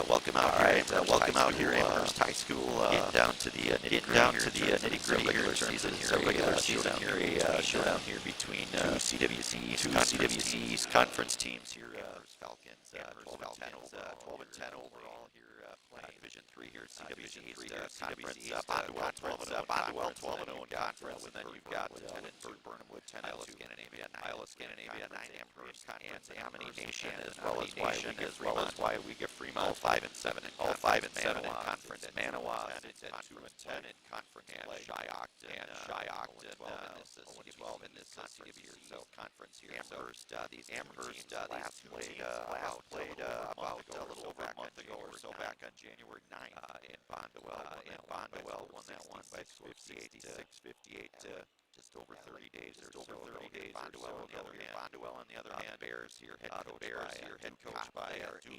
welcome out here, Amherst High School. Getting down to the nitty-gritty regular season here. Showdown here between two CWC East Conference teams here. Amherst Falcons, 12 and 10 overall here. Division 3 here, CWC East Conference. Bonduel 12 and 0 in conference, and then you've got Lieutenant Burnham with 10, Iowa Scandinavia 9, Amherst and Amity Nation, as well as WIAA Fremont, all 5 and 7 in conference. Manawa 2 and 10 in conference play. Shyok 12 in this conference here. Amherst, these Amherst last played about a little over a month ago or so, back on January 9th in Bonduel. Won that one by 56-58 just over 30 days or so. Bonduel on the other hand, Bears here, head coached by they are 18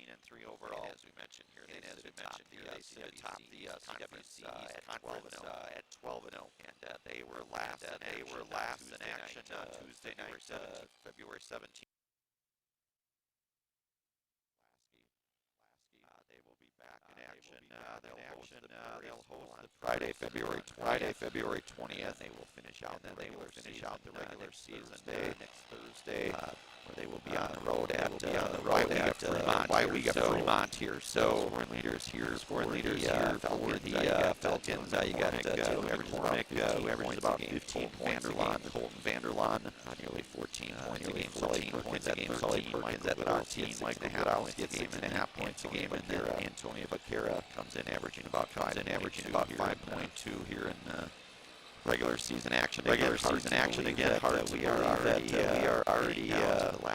and 3 overall. And as we mentioned here, they sit atop the CWC at 12 and 0, and they were last in action Tuesday night, February 17th. They will be back in action. They'll host the Friday, February 20th. They will finish out the regular season next Thursday. Where they will be on the road at Fremont here. So scoring leaders here for the Falcons. You got who averages about 15 points a game. Colton Vanderlaan, nearly 14 points a game. Sully Perkins at 13, Mike Nahappoint gets 6.5 points a game, and then Antonio Vaquera comes in averaging about 5.2 here in regular season action again. We are already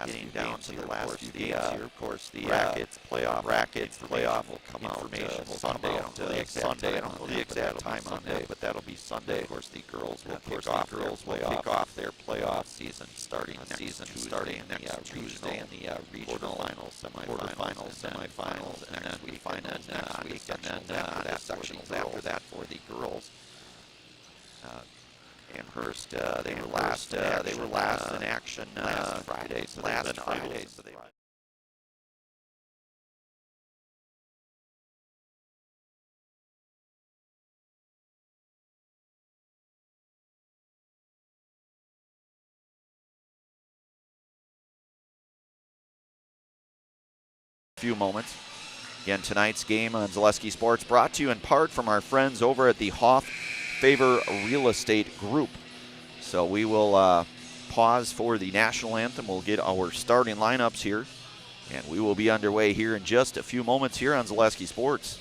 getting down to the last few games here. Of course, the brackets playoff will come out Sunday. I don't know the exact time on that, but that'll be Sunday. Of course, the girls will kick off their playoff season starting next Tuesday and next Tuesday in the regional quarterfinals, semifinals, and then we find that next week, and then sectionals after that for the girls. Amherst, they were last in action last Friday. Few moments. Again, tonight's game on Zaleski Sports brought to you in part from our friends over at the Hoff Favor Real Estate Group. So we will pause for the national anthem. We'll get our starting lineups here, and we will be underway here in just a few moments here on Zaleski Sports.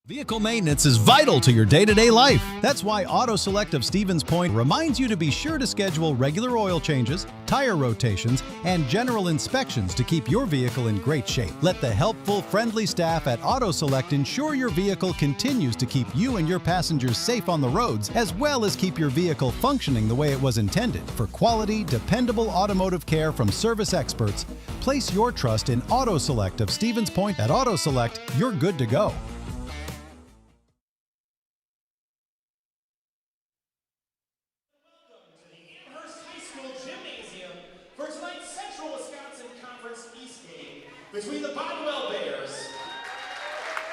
Vehicle maintenance is vital to your day-to-day life. That's why Auto Select of Stevens Point reminds you to be sure to schedule regular oil changes, tire rotations, and general inspections to keep your vehicle in great shape. Let the helpful, friendly staff at Auto Select ensure your vehicle continues to keep you and your passengers safe on the roads, as well as keep your vehicle functioning the way it was intended. For quality, dependable automotive care from service experts, place your trust in Auto Select of Stevens Point. At Auto Select, you're good to go. Between the Bonduel Bears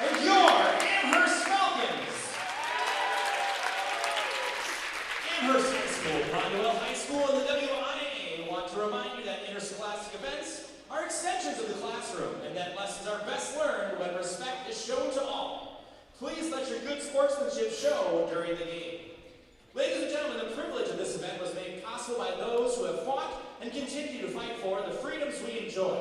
and your Amherst Falcons. Amherst High School, Bonduel High School, and the WIAA want to remind you that interscholastic events are extensions of the classroom and that lessons are best learned when respect is shown to all. Please let your good sportsmanship show during the game. Ladies and gentlemen, the privilege of this event was made possible by those who have fought and continue to fight for the freedoms we enjoy.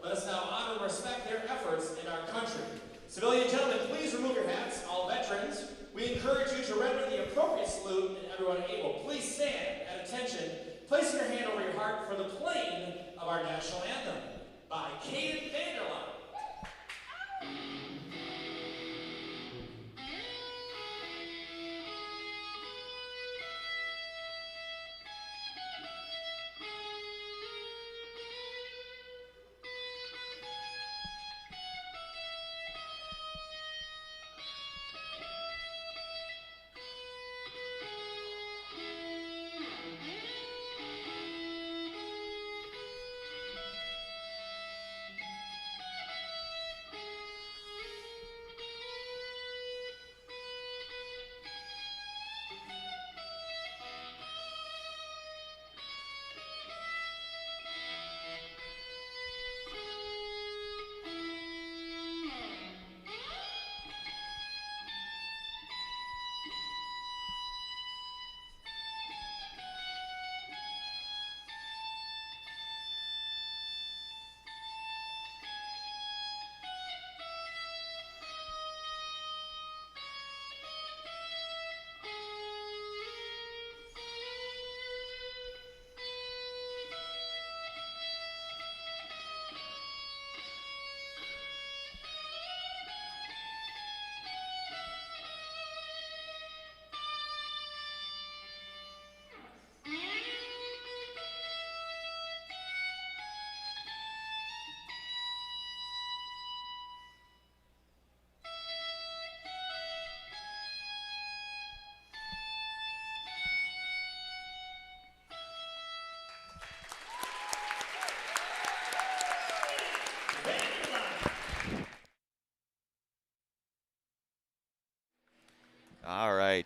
Let us now honor and respect their efforts in our country. Civilian gentlemen, please remove your hats. All veterans, we encourage you to render the appropriate salute, and everyone able, please stand at attention, placing your hand over your heart for the playing of our national anthem by Caden Vanderlaan.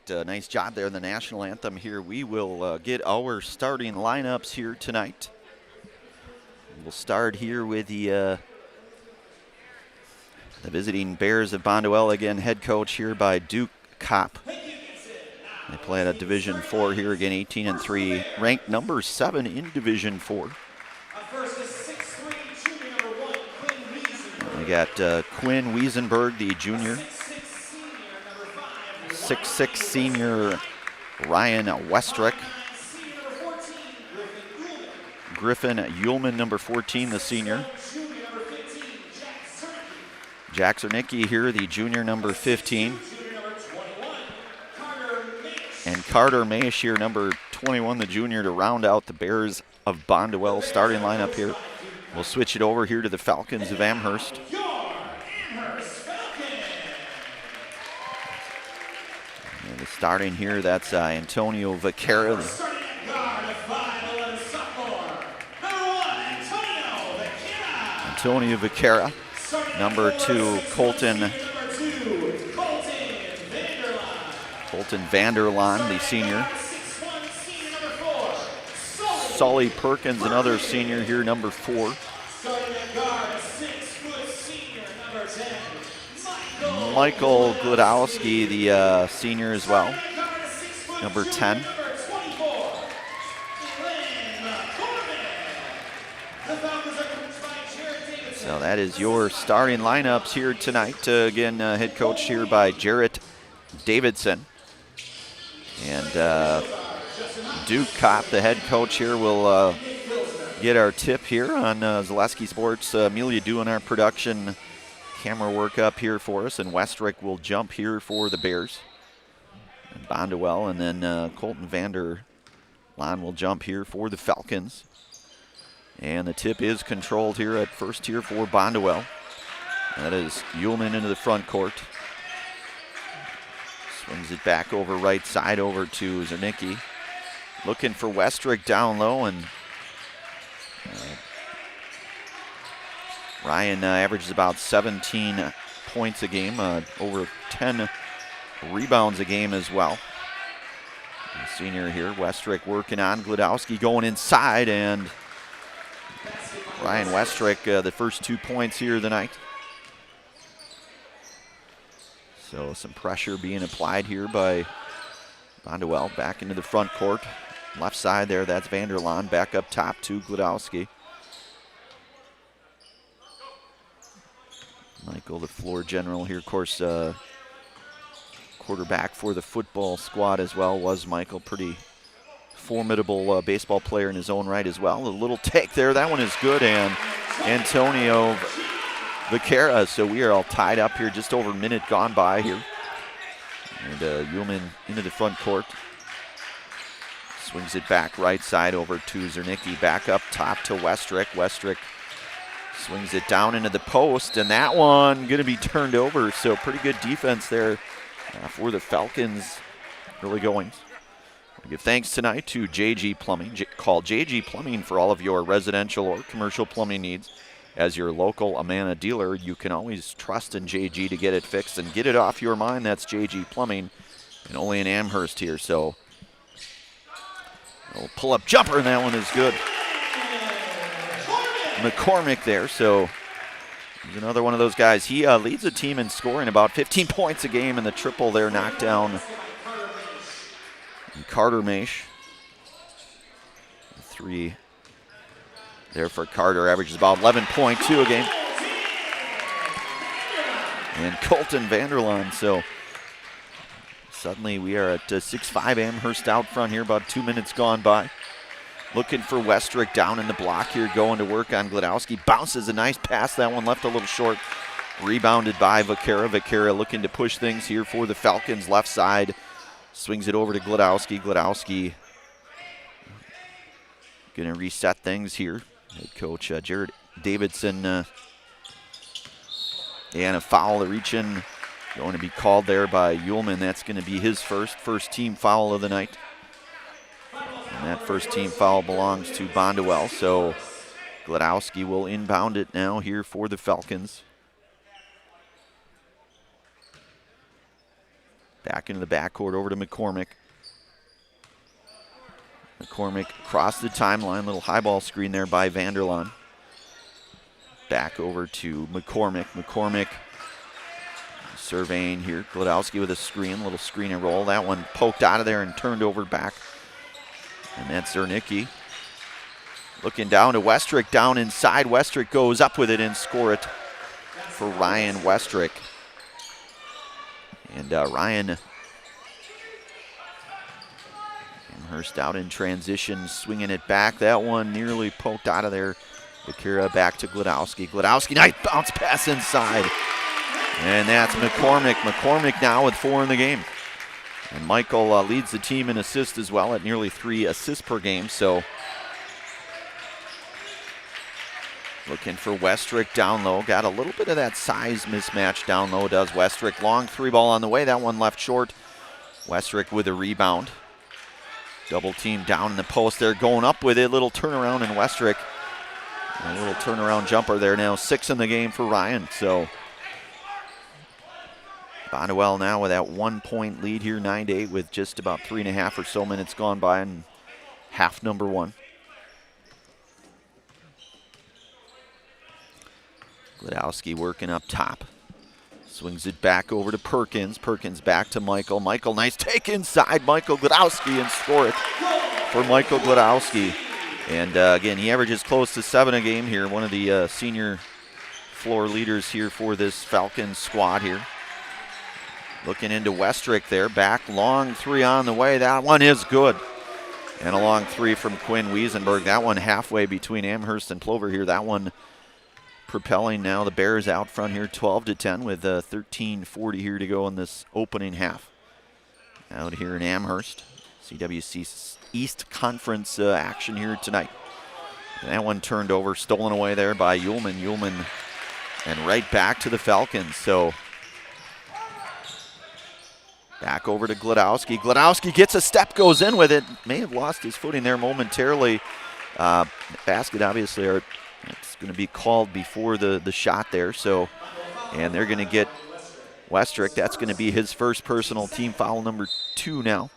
fact, nice job there in the national anthem here. We will get our starting lineups here tonight. We'll start here with the visiting Bears of Bonduel, again, head coach here by Duke Kopp. They play at a Division IV here, again, 18-3, ranked number 7 in Division IV. We got Quinn Wiesenberg, the junior. 6'6" senior Ryan Westrick. Griffin Uhlman, number 14, the senior. Jack Zernicki here, the junior, number 15. And Carter Maish here, number 21, the junior, to round out the Bears of Bonduel starting lineup here. We'll switch it over here to the Falcons of Amherst. And starting here, that's Antonio Vaquera. Antonio Vaquera. Number 2, Colton Vanderlaan, the senior. Sully Perkins, another senior here, number 4. Michael Glodowski, the senior as well, number 10. So that is your starting lineups here tonight. Again, head coach here by Jarrett Davidson. And Duke Kopp, the head coach here, will get our tip here on Zaleski Sports. Amelia doing our production camera work up here for us, and Westrick will jump here for the Bears. And Bonduel, and then Colton Vanderlaan will jump here for the Falcons. And the tip is controlled here at first here for Bonduel. That is Uhlman into the front court. Swings it back over right side over to Zernicki. Looking for Westrick down low, and Ryan averages about 17 points a game, over 10 rebounds a game as well. The senior here, Westrick working on. Glodowski going inside, and Ryan Westrick, the first 2 points here of the night. So some pressure being applied here by Bonduel. Back into the front court. Left side there, that's Vanderlaan. Back up top to Glodowski. Michael, the floor general here, of course, quarterback for the football squad as well, was Michael. Pretty formidable baseball player in his own right as well. A little take there, that one is good, and Antonio Vaquera. So we are all tied up here, just over a minute gone by here. And Uhlman into the front court. Swings it back right side over to Zernicki. Back up top to Westrick. Westrick swings it down into the post, and that one going to be turned over. So pretty good defense there for the Falcons early goings. I give thanks tonight to JG Plumbing. Call JG Plumbing for all of your residential or commercial plumbing needs. As your local Amana dealer, you can always trust in JG to get it fixed and get it off your mind. That's JG Plumbing, and only in Amherst here. So a pull-up jumper, and that one is good. McCormick there, so he's another one of those guys. He leads the team in scoring, about 15 points a game, and the triple there knocked down Carter Maish. 3 there for Carter, averages about 11.2 a game. And Colton Vanderlaan, so suddenly we are at 6'5", Amherst out front here, about 2 minutes gone by. Looking for Westrick down in the block here, going to work on Glodowski. Bounces a nice pass, that one left a little short. Rebounded by Vaquera. Vaquera looking to push things here for the Falcons, left side. Swings it over to Glodowski. Glodowski going to reset things here. Head coach Jared Davidson, and a foul, the reach in going to be called there by Uhlman. That's going to be his first team foul of the night. And that first team foul belongs to Bonduel, so Glodowski will inbound it now here for the Falcons. Back into the backcourt over to McCormick. McCormick across the timeline. Little high ball screen there by Vanderlaan. Back over to McCormick. McCormick surveying here. Glodowski with a screen. Little screen and roll. That one poked out of there and turned over back. And that's Zernicki. Looking down to Westrick. Down inside. Westrick goes up with it and score it for Ryan Westrick. And Ryan Amherst out in transition, swinging it back. That one nearly poked out of there. Akira back to Glodowski. Glodowski, nice bounce pass inside. And that's McCormick. McCormick now with 4 in the game. And Michael leads the team in assists as well at nearly 3 assists per game. So looking for Westrick down low. Got a little bit of that size mismatch down low, does Westrick. Long 3-ball on the way. That one left short. Westrick with a rebound. Double team down in the post there. Going up with it. Little turnaround in Westrick. A little turnaround jumper there now. 6 in the game for Ryan. So Bonduel now with that 1-point lead here, 9-8, with just about 3.5 or so minutes gone by in half number 1. Glodowski working up top. Swings it back over to Perkins. Perkins back to Michael. Michael, nice take inside. Michael Glodowski and score it for Michael Glodowski. And again, he averages close to 7 a game here. One of the senior floor leaders here for this Falcons squad here. Looking into Westrick there. Back, long 3 on the way. That one is good. And a long 3 from Quinn Wiesenberg. That one halfway between Amherst and Plover here. That one propelling now the Bears out front here 12-10 with 13:40 here to go in this opening half. Out here in Amherst. CWC East Conference action here tonight. And that one turned over, stolen away there by Ullman. Ullman and right back to the Falcons. So back over to Glodowski. Glodowski gets a step, goes in with it. May have lost his footing there momentarily. Basket obviously, it's going to be called before the shot there. So, and they're going to get Westrick. That's going to be his first personal team foul, number 2 now.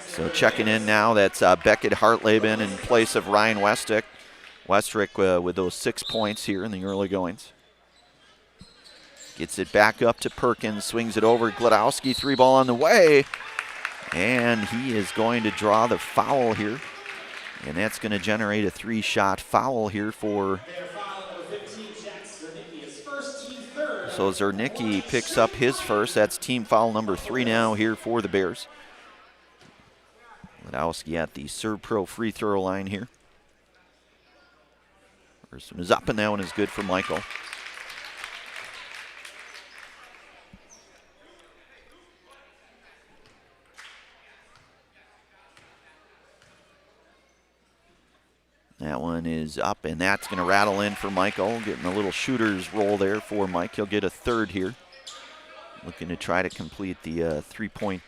So checking in now, that's Beckett Hartleben in place of Ryan Westrick. Westrick with those 6 points here in the early goings. Gets it back up to Perkins, swings it over. Glodowski, 3-ball on the way. And he is going to draw the foul here. And that's going to generate a 3-shot foul here for. So Zernicki picks up his first. That's team foul number 3 now here for the Bears. Glodowski at the Serve Pro free throw line here. First one is up, and that one is good for Michael. That one is up, and that's going to rattle in for Michael. Getting a little shooter's roll there for Mike. He'll get a 3rd here. Looking to try to complete the 3-point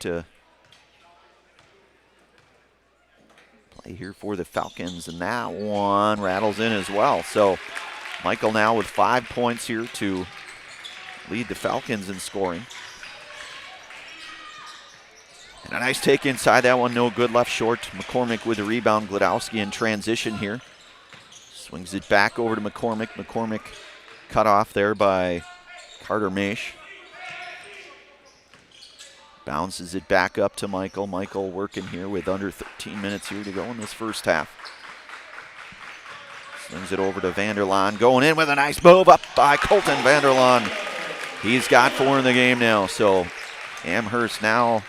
play here for the Falcons, and that one rattles in as well. So Michael now with 5 points here to lead the Falcons in scoring. And a nice take inside. That one no good, left short. McCormick with the rebound. Glodowski in transition here. Swings it back over to McCormick. McCormick cut off there by Carter Maish. Bounces it back up to Michael. Michael working here with under 13 minutes here to go in this first half. Swings it over to Vanderlaan. Going in with a nice move up by Colton Vanderlaan. He's got 4 in the game now. So Amherst now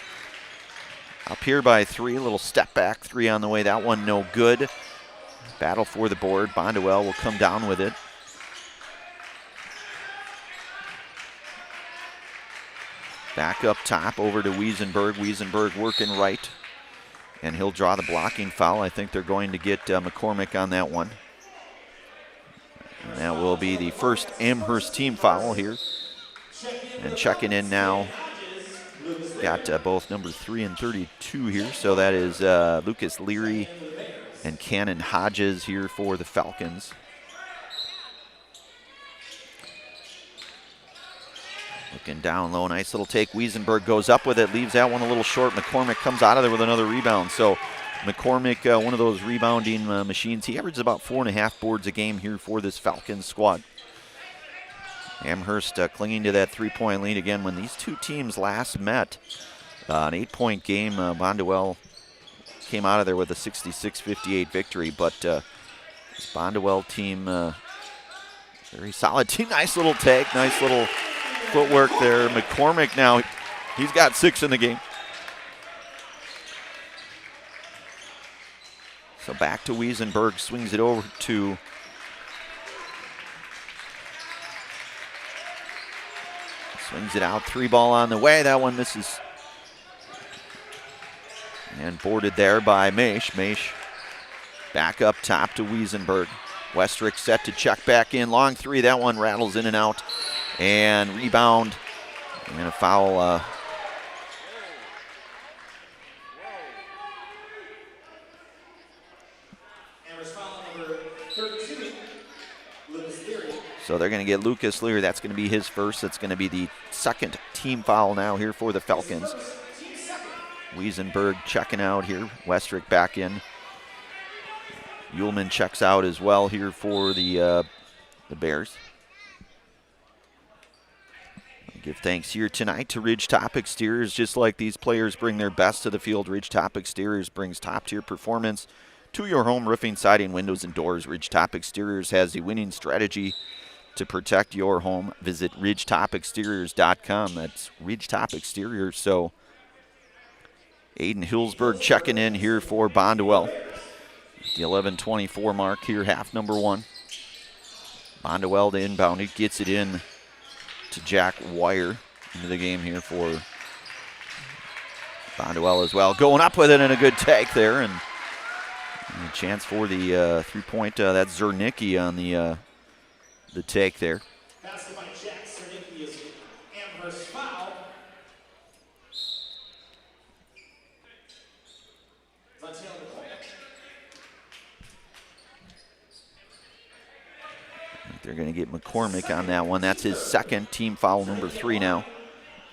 up here by 3, a little step back 3 on the way. That one no good. Battle for the board. Bonduel will come down with it. Back up top over to Wiesenberg. Wiesenberg working right. And he'll draw the blocking foul. I think they're going to get McCormick on that one. And that will be the first Amherst team foul here. And checking in now. Got both number 3 and 32 here. So that is Lucas Leary and Cannon Hodges here for the Falcons. Looking down low, nice little take. Wiesenberg goes up with it, leaves that one a little short. McCormick comes out of there with another rebound. So McCormick, one of those rebounding machines. He averages about 4.5 boards a game here for this Falcons squad. Amherst clinging to that 3-point lead again. When these two teams last met, an 8-point game, Bonduel came out of there with a 66-58 victory. But this Bonduel team, very solid team. Nice little take, nice little footwork there. McCormick now, he's got 6 in the game. So back to Wiesenberg, swings it over to swings it out, 3-ball on the way. That one misses. And boarded there by Maish. Maish back up top to Wiesenberg. Westrick set to check back in. Long 3, that one rattles in and out. And rebound. And a foul. So they're going to get Lucas Leary. That's going to be his first. That's going to be the second team foul now here for the Falcons. Wiesenberg checking out here. Westrick back in. Ullman checks out as well here for the Bears. Give thanks here tonight to Ridgetop Exteriors. Just like these players bring their best to the field, Ridgetop Exteriors brings top-tier performance to your home roofing, siding, windows, and doors. Ridgetop Exteriors has the winning strategy to protect your home. Visit ridgetopexteriors.com. That's Ridgetop Exteriors. So Aiden Hillsberg checking in here for Bonduel. The 11:24 mark here, half number 1. Bonduel to inbound. He gets it in to Jack Wire into the game here for Bonduel as well. Going up with it and a good take there. And a chance for the 3-point. That's Zernicki on the take there. Passed by Jack Zernicki is Amherst foul. They're going to get McCormick on that one. That's his second, team foul number 3 now.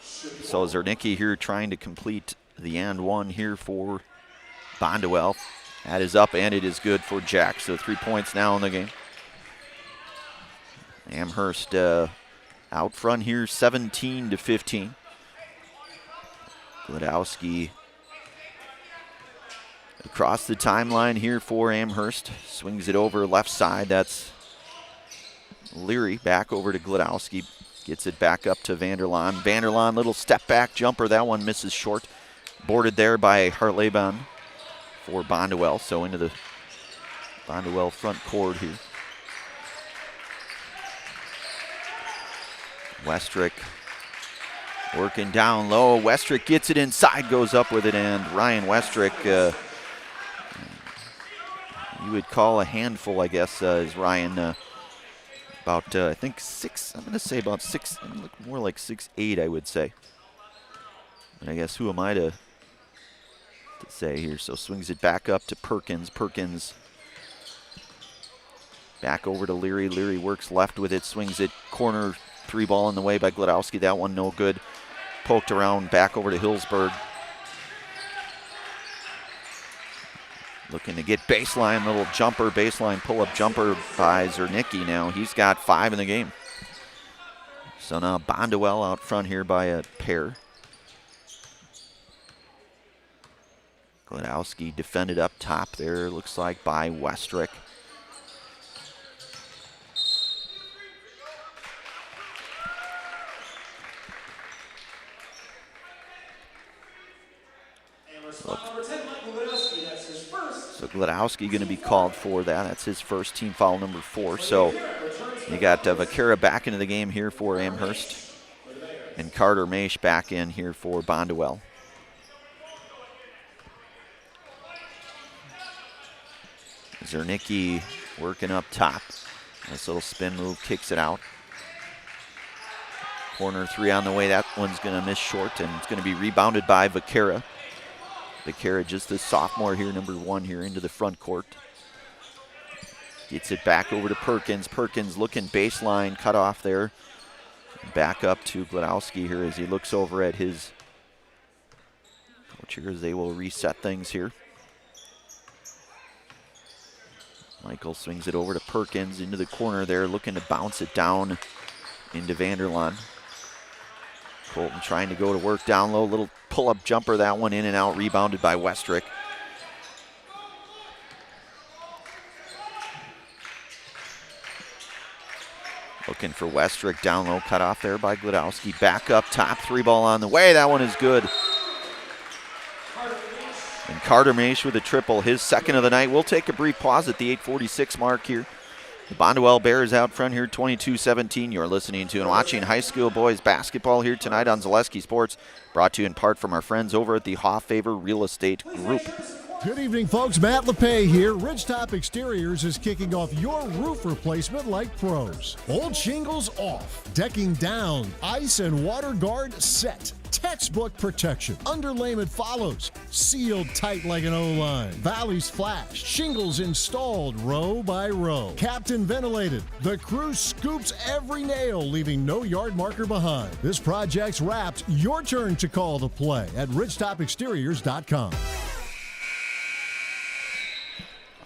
So Zernicki here trying to complete the and 1 here for Bonduel. That is up and it is good for Jack. So 3 points now in the game. Amherst out front here, 17-15. Glodowski across the timeline here for Amherst. Swings it over left side. That's Leary back over to Glodowski. Gets it back up to Vanderlaan. Vanderlaan, little step back jumper. That one misses short. Boarded there by Hartleben for Bonduel. So into the Bonduel front court here. Westrick working down low. Westrick gets it inside, goes up with it, and Ryan Westrick, you would call a handful, I guess, is Ryan. About, I think 6, I'm going to say about 6, more like 6'8", I would say. And I guess who am I to say here? So swings it back up to Perkins. Perkins back over to Leary. Leary works left with it, swings it, corner 3-ball in the way by Glodowski. That one no good. Poked around, back over to Hillsberg. Looking to get baseline, little jumper, baseline pull-up jumper by Zernicki now. He's got 5 in the game. So now Bonduel out front here by a pair. Glodowski defended up top there, looks like, by Westrick. So Glodowski going to be called for that. That's his first, team foul number 4. So you got Vaquera back into the game here for Amherst. And Carter Maish back in here for Bonduel. Zernicki working up top. Nice little spin move, kicks it out. Corner 3 on the way. That one's going to miss short, and it's going to be rebounded by Vaquera. Vaquera, just the sophomore here, number 1 here, into the front court. Gets it back over to Perkins. Perkins looking baseline, cut off there. Back up to Glodowski here as he looks over at his coach here as they will reset things here. Michael swings it over to Perkins into the corner there, looking to bounce it down into Vanderlaan. Colton trying to go to work down low, little pull-up jumper, that one in and out, rebounded by Westrick. Looking for Westrick down low, cut off there by Glodowski. Back up top, 3-ball on the way, that one is good. And Carter Maish with a triple, his second of the night. We'll take a brief pause at the 8:46 mark here. The Bonduel Bears out front here, 22-17. You're listening to and watching high school boys basketball here tonight on Zaleski Sports, brought to you in part from our friends over at the Hoffavor Real Estate Group. Good evening, folks. Matt LePay here. Ridgetop Exteriors is kicking off your roof replacement like pros. Old shingles off, decking down, ice and water guard set. Textbook protection. Underlayment follows. Sealed tight like an O-line. Valleys flashed. Shingles installed row by row. Captain ventilated. The crew scoops every nail, leaving no yard marker behind. This project's wrapped. Your turn to call the play at ridgetopexteriors.com.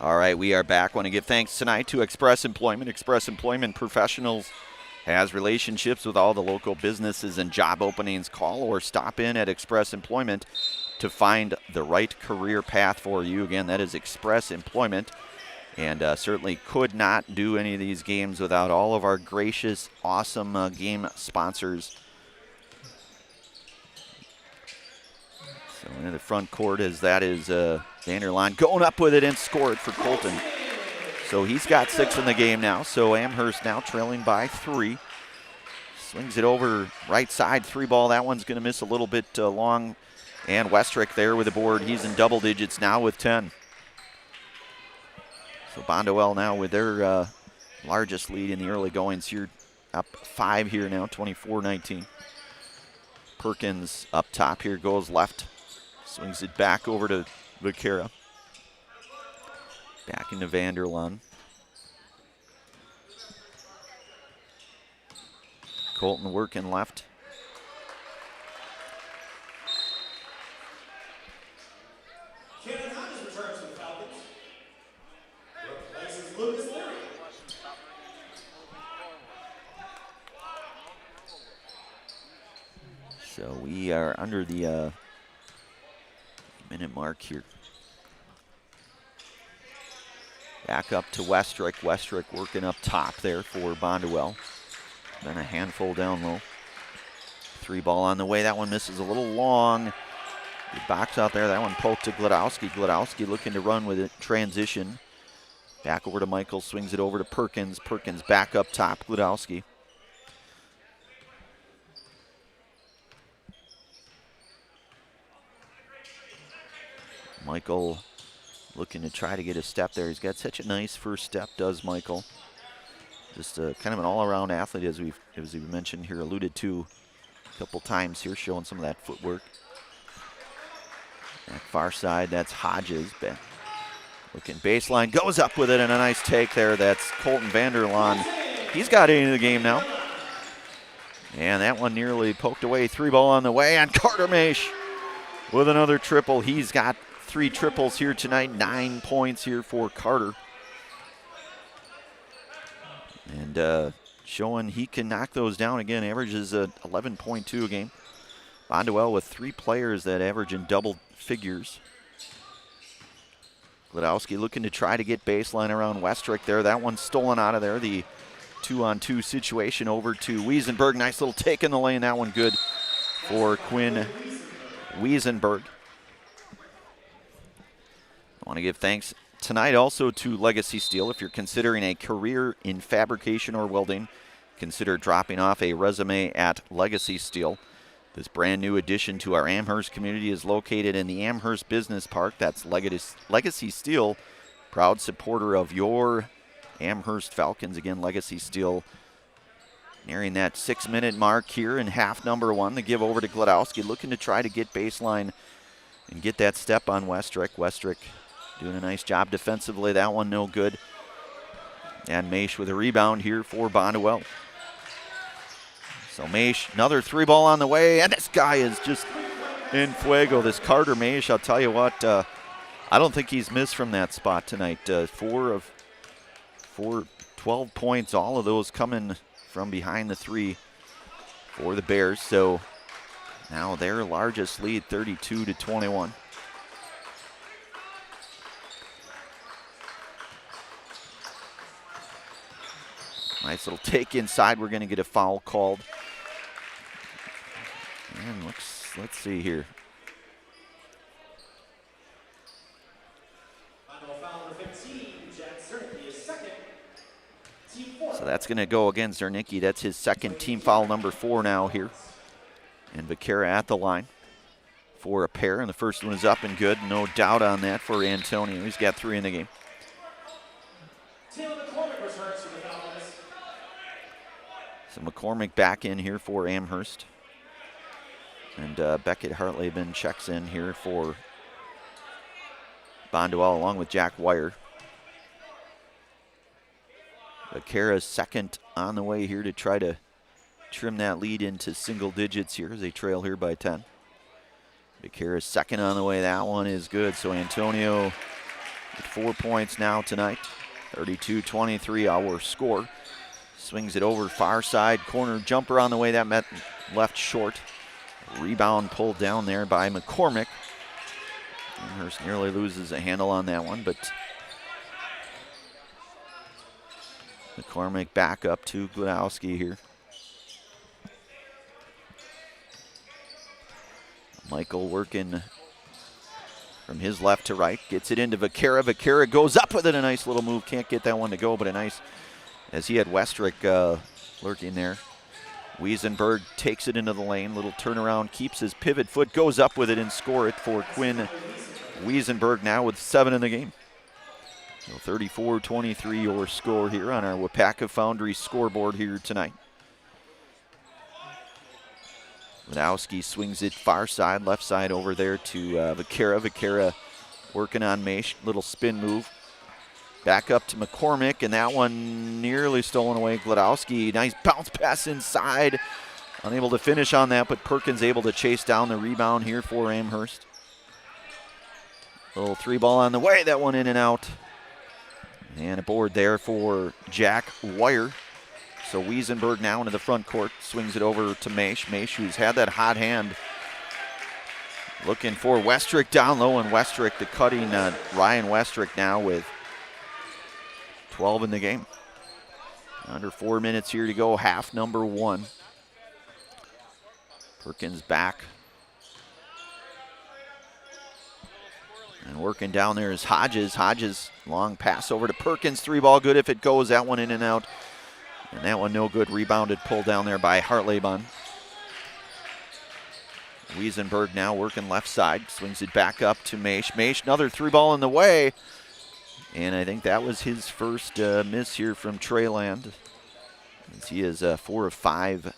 All right, we are back. Want to give thanks tonight to Express Employment. Express Employment Professionals has relationships with all the local businesses and job openings. Call or stop in at Express Employment to find the right career path for you. Again, that is Express Employment. And certainly could not do any of these games without all of our gracious, awesome game sponsors. So into the front court as that is Vanderlaan going up with it and scored for Colton. So he's got 6 in the game now. So Amherst now trailing by 3. Swings it over right side, 3-ball. That one's going to miss a little bit long. And Westrick there with the board. He's in double digits now with 10. So Bonduel now with their largest lead in the early goings here. Up 5 here now, 24-19. Perkins up top here, goes left. Swings it back over to Vaquera. Back into Vanderlaan. Colton working left. So we are under the minute mark here. Back up to Westrick. Westrick working up top there for Bonduel. Then a handful down low. 3-ball on the way. That one misses a little long. Good box out there. That one poked to Glodowski. Glodowski looking to run with it. Transition. Back over to Michael. Swings it over to Perkins. Perkins back up top. Glodowski. Michael looking to try to get a step there. He's got such a nice first step, does Michael. Just kind of an all-around athlete, as we mentioned here, alluded to a couple times here, showing some of that footwork. Back far side, that's Hodges. Looking baseline, goes up with it, and a nice take there. That's Colton Vanderlaan. He's got it into the game now. And that one nearly poked away. 3-ball on the way, and Carter Maish with another triple. He's got 3 triples here tonight, 9 points here for Carter. And showing he can knock those down again. Averages 11.2 a game. Bonduel with 3 players that average in double figures. Glodowski looking to try to get baseline around Westrick there. That one's stolen out of there. The 2-on-2 situation over to Wiesenberg. Nice little take in the lane. That one good for Quinn Wiesenberg. I want to give thanks tonight also to Legacy Steel. If you're considering a career in fabrication or welding, consider dropping off a resume at Legacy Steel. This brand new addition to our Amherst community is located in the Amherst Business Park. That's Legacy Steel, proud supporter of your Amherst Falcons. Again, Legacy Steel nearing that 6-minute mark here in half number 1. The give over to Glodowski, looking to try to get baseline and get that step on Westrick. Westrick doing a nice job defensively. That one no good. And Maish with a rebound here for Bonduel. So Maish, another 3-ball on the way, and this guy is just in fuego. This Carter Maish, I'll tell you what, I don't think he's missed from that spot tonight. 4 of 12 points, all of those coming from behind the 3 for the Bears. So now their largest lead, 32-21. Nice little take inside. We're going to get a foul called. And let's see here. So that's going to go against Zernicki. That's his second team foul, number 4 now here. And Vaquera at the line for a pair. And the first one is up and good. No doubt on that for Antonio. He's got 3 in the game. So McCormick back in here for Amherst. And Beckett Hartleben checks in here for Bonduel along with Jack Wire. Vaquera's second on the way here to try to trim that lead into single digits here as they trail here by 10. Vaquera's second on the way. That one is good. So Antonio with 4 points now tonight. 32-23 our score. Swings it over far side. Corner jumper on the way. That met left short. Rebound pulled down there by McCormick. Amherst nearly loses a handle on that one, but McCormick back up to Glodowski here. Michael working from his left to right. Gets it into Vaquera. Vaquera goes up with it. A nice little move. Can't get that one to go, but a nice, as he had Westrick lurking there. Wiesenberg takes it into the lane. Little turnaround. Keeps his pivot foot. Goes up with it and score it for Quinn Wiesenberg now with 7 in the game. So 34-23 your score here on our Wapaka Foundry scoreboard here tonight. Wadowski swings it far side, left side over there to Vaquera. Vaquera working on Maish, little spin move. Back up to McCormick, and that one nearly stolen away. Glodowski, nice bounce pass inside. Unable to finish on that, but Perkins able to chase down the rebound here for Amherst. Little 3-ball on the way, that one in and out. And a board there for Jack Wire. So Wiesenberg now into the front court, swings it over to Maish. Maish, who's had that hot hand. Looking for Westrick down low, and Westrick, the cutting Ryan Westrick now with 12 in the game. Under 4 minutes here to go, half number 1. Perkins back. And working down there is Hodges. Hodges, long pass over to Perkins. 3-ball good if it goes. That one in and out. And that one no good. Rebounded, pulled down there by Hartleben. Wiesenberg now working left side. Swings it back up to Maish. Maish, another 3-ball in the way. And I think that was his first miss here from Treyland. As he is 4 of 5. At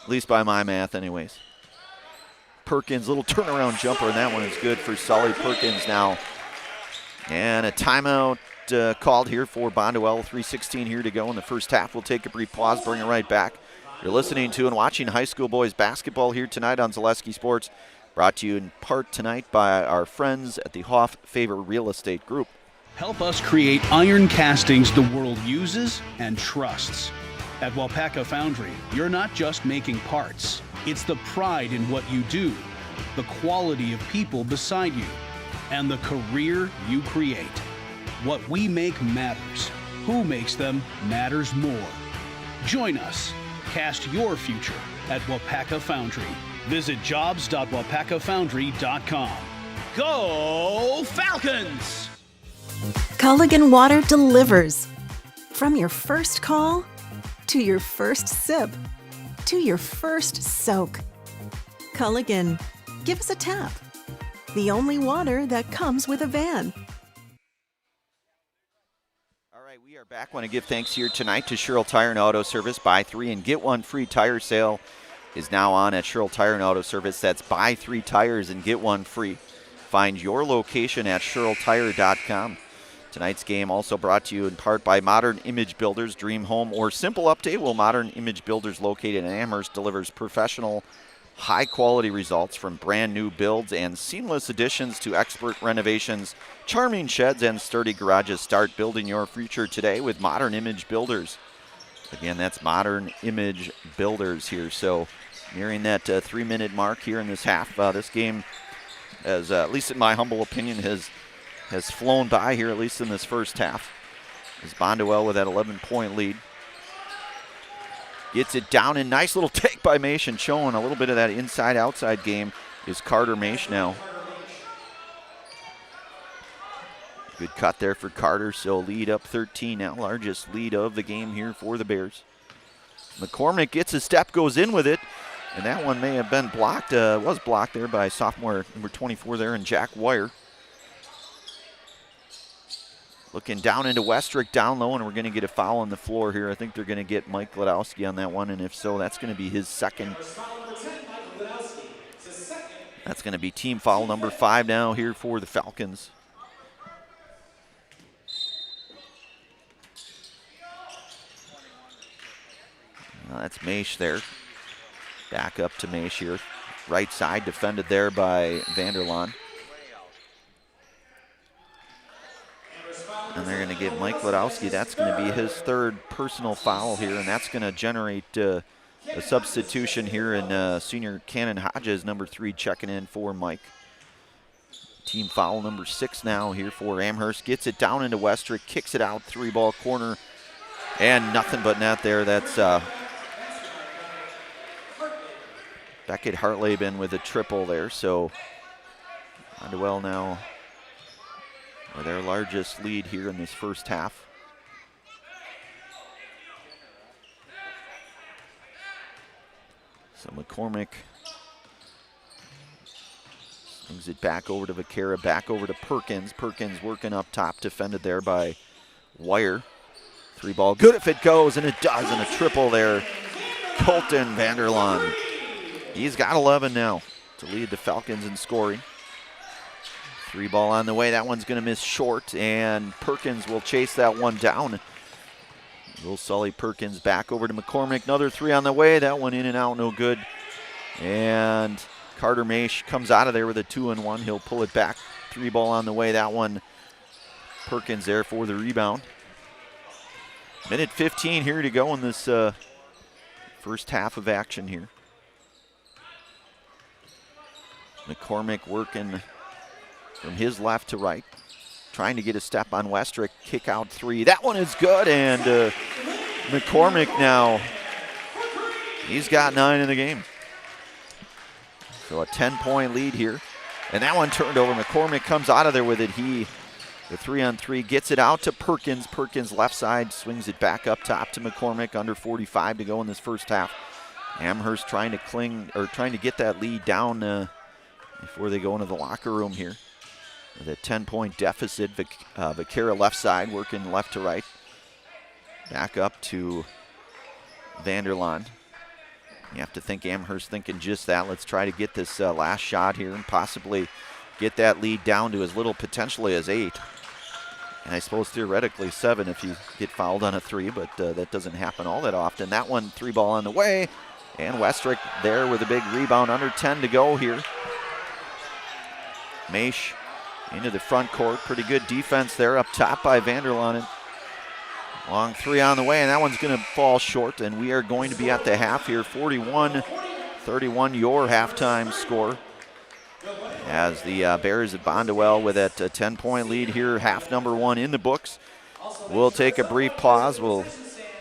least by my math anyways. Perkins, little turnaround jumper, and that one is good for Sully Perkins now. And a timeout called here for Bonduel. 3:16 here to go in the first half. We'll take a brief pause, bring it right back. You're listening to and watching high school boys basketball here tonight on Zaleski Sports. Brought to you in part tonight by our friends at the Hoff Favor Real Estate Group. Help us create iron castings the world uses and trusts. At Wapaka Foundry, you're not just making parts. It's the pride in what you do, the quality of people beside you, and the career you create. What we make matters. Who makes them matters more. Join us. Cast your future at Wapaka Foundry. Visit jobs.wapakafoundry.com. Go Falcons! Culligan Water delivers. From your first call to your first sip to your first soak. Culligan, give us a tap. The only water that comes with a van. All right, we are back. Want to give thanks here tonight to Sherrill Tire and Auto Service. Buy 3 and get 1 free tire sale is now on at Sherrill Tire and Auto Service. That's buy 3 tires and get 1 free. Find your location at SherrillTire.com. Tonight's game also brought to you in part by Modern Image Builders. Dream home or simple update? Well, Modern Image Builders, located in Amherst, delivers professional, high-quality results from brand-new builds and seamless additions to expert renovations, charming sheds, and sturdy garages. Start building your future today with Modern Image Builders. Again, that's Modern Image Builders here. So nearing that 3-minute mark here in this half. This game, as at least in my humble opinion, has flown by here, at least in this first half. As Bonduel with that 11-point lead. Gets it down, and nice little take by Maish, and showing a little bit of that inside-outside game is Carter Maish now. Good cut there for Carter, so lead up 13 now. Largest lead of the game here for the Bears. McCormick gets a step, goes in with it, and that one may have been blocked, was blocked there by sophomore number 24 there, and Jack Wire. Looking down into Westrick, down low, and we're going to get a foul on the floor here. I think they're going to get Mike Gladowski on that one, and if so, that's going to be his second. That's going to be team foul number 5 now here for the Falcons. Now that's Maish there. Back up to Maish here. Right side, defended there by Vanderlaan. And they're going to get Mike Gladowski. That's going to be his 3rd personal foul here, and that's going to generate a substitution here in senior Cannon Hodges, number 3, checking in for Mike. Team foul number 6 now here for Amherst. Gets it down into Westrick, kicks it out, 3-ball corner, and nothing but net there. That's Beckett Hartleben with a triple there, so Bonduel now with their largest lead here in this first half. So McCormick swings it back over to Vaquera, back over to Perkins. Perkins working up top, defended there by Wire. 3-ball, good if it goes, and it does, and a triple there. Colton Vanderlaan. He's got 11 now to lead the Falcons in scoring. 3-ball on the way. That one's going to miss short, and Perkins will chase that one down. Will Sully Perkins back over to McCormick. Another 3 on the way. That one in and out, no good. And Carter Maish comes out of there with a 2-and-1. He'll pull it back. 3-ball on the way. That one, Perkins there for the rebound. Minute 15 here to go in this first half of action here. McCormick working from his left to right, trying to get a step on Westrick. Kick out 3. That one is good, and McCormick now, he's got 9 in the game. So a 10-point lead here. And that one turned over. McCormick comes out of there with it. The 3-on-3 gets it out to Perkins. Perkins left side swings it back up top to McCormick. Under 45 to go in this first half. Amherst trying to get that lead down before they go into the locker room here. With a 10-point deficit, Vaquera left side, working left to right. Back up to Vanderlaan. You have to think Amherst thinking just that. Let's try to get this last shot here and possibly get that lead down to as little potentially as 8. And I suppose theoretically 7 if you get fouled on a 3, but that doesn't happen all that often. That one, 3-ball on the way. And Westrick there with a big rebound, under 10 to go here. Maish into the front court. Pretty good defense there up top by Vanderlaan. Long 3 on the way, and that one's going to fall short, and we are going to be at the half here. 41-31, your halftime score. As the Bears at Bonduel with that 10-point lead here, half number 1 in the books. We'll take a brief pause. We'll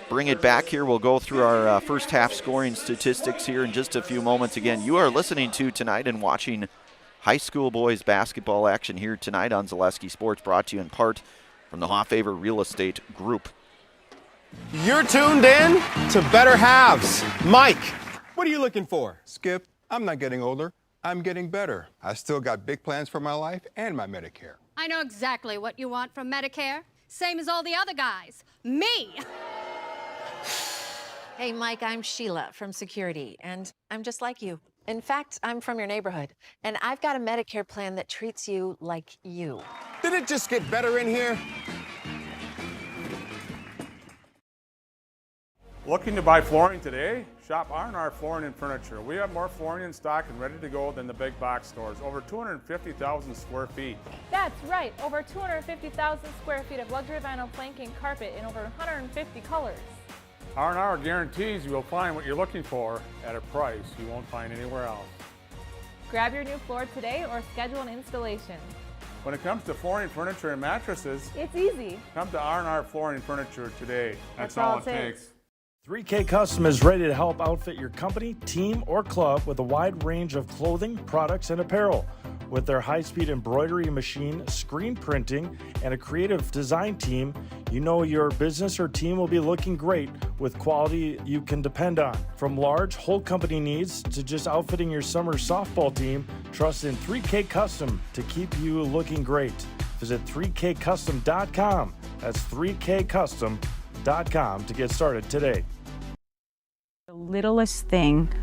bring it back here. We'll go through our first half scoring statistics here in just a few moments. Again, you are listening to tonight and watching high school boys basketball action here tonight on Zaleski Sports, brought to you in part from the Hoffavor Real Estate Group. You're tuned in to Better Halves. Mike, what are you looking for? Skip, I'm not getting older. I'm getting better. I still got big plans for my life and my Medicare. I know exactly what you want from Medicare. Same as all the other guys. Me! Hey, Mike, I'm Sheila from Security, and I'm just like you. In fact, I'm from your neighborhood, and I've got a Medicare plan that treats you like you. Did it just get better in here? Looking to buy flooring today? Shop R&R Flooring and Furniture. We have more flooring in stock and ready to go than the big box stores. Over 250,000 square feet. That's right, over 250,000 square feet of luxury vinyl planking carpet in over 150 colors. R&R guarantees you will find what you're looking for at a price you won't find anywhere else. Grab your new floor today or schedule an installation. When it comes to flooring, furniture, and mattresses, it's easy. Come to R&R Flooring and Furniture today. That's all it takes. 3K Custom is ready to help outfit your company, team, or club with a wide range of clothing, products, and apparel. With their high-speed embroidery machine, screen printing, and a creative design team, you know your business or team will be looking great with quality you can depend on. From large, whole company needs to just outfitting your summer softball team, trust in 3K Custom to keep you looking great. Visit 3kcustom.com. That's 3kcustom.com to get started today. The littlest thing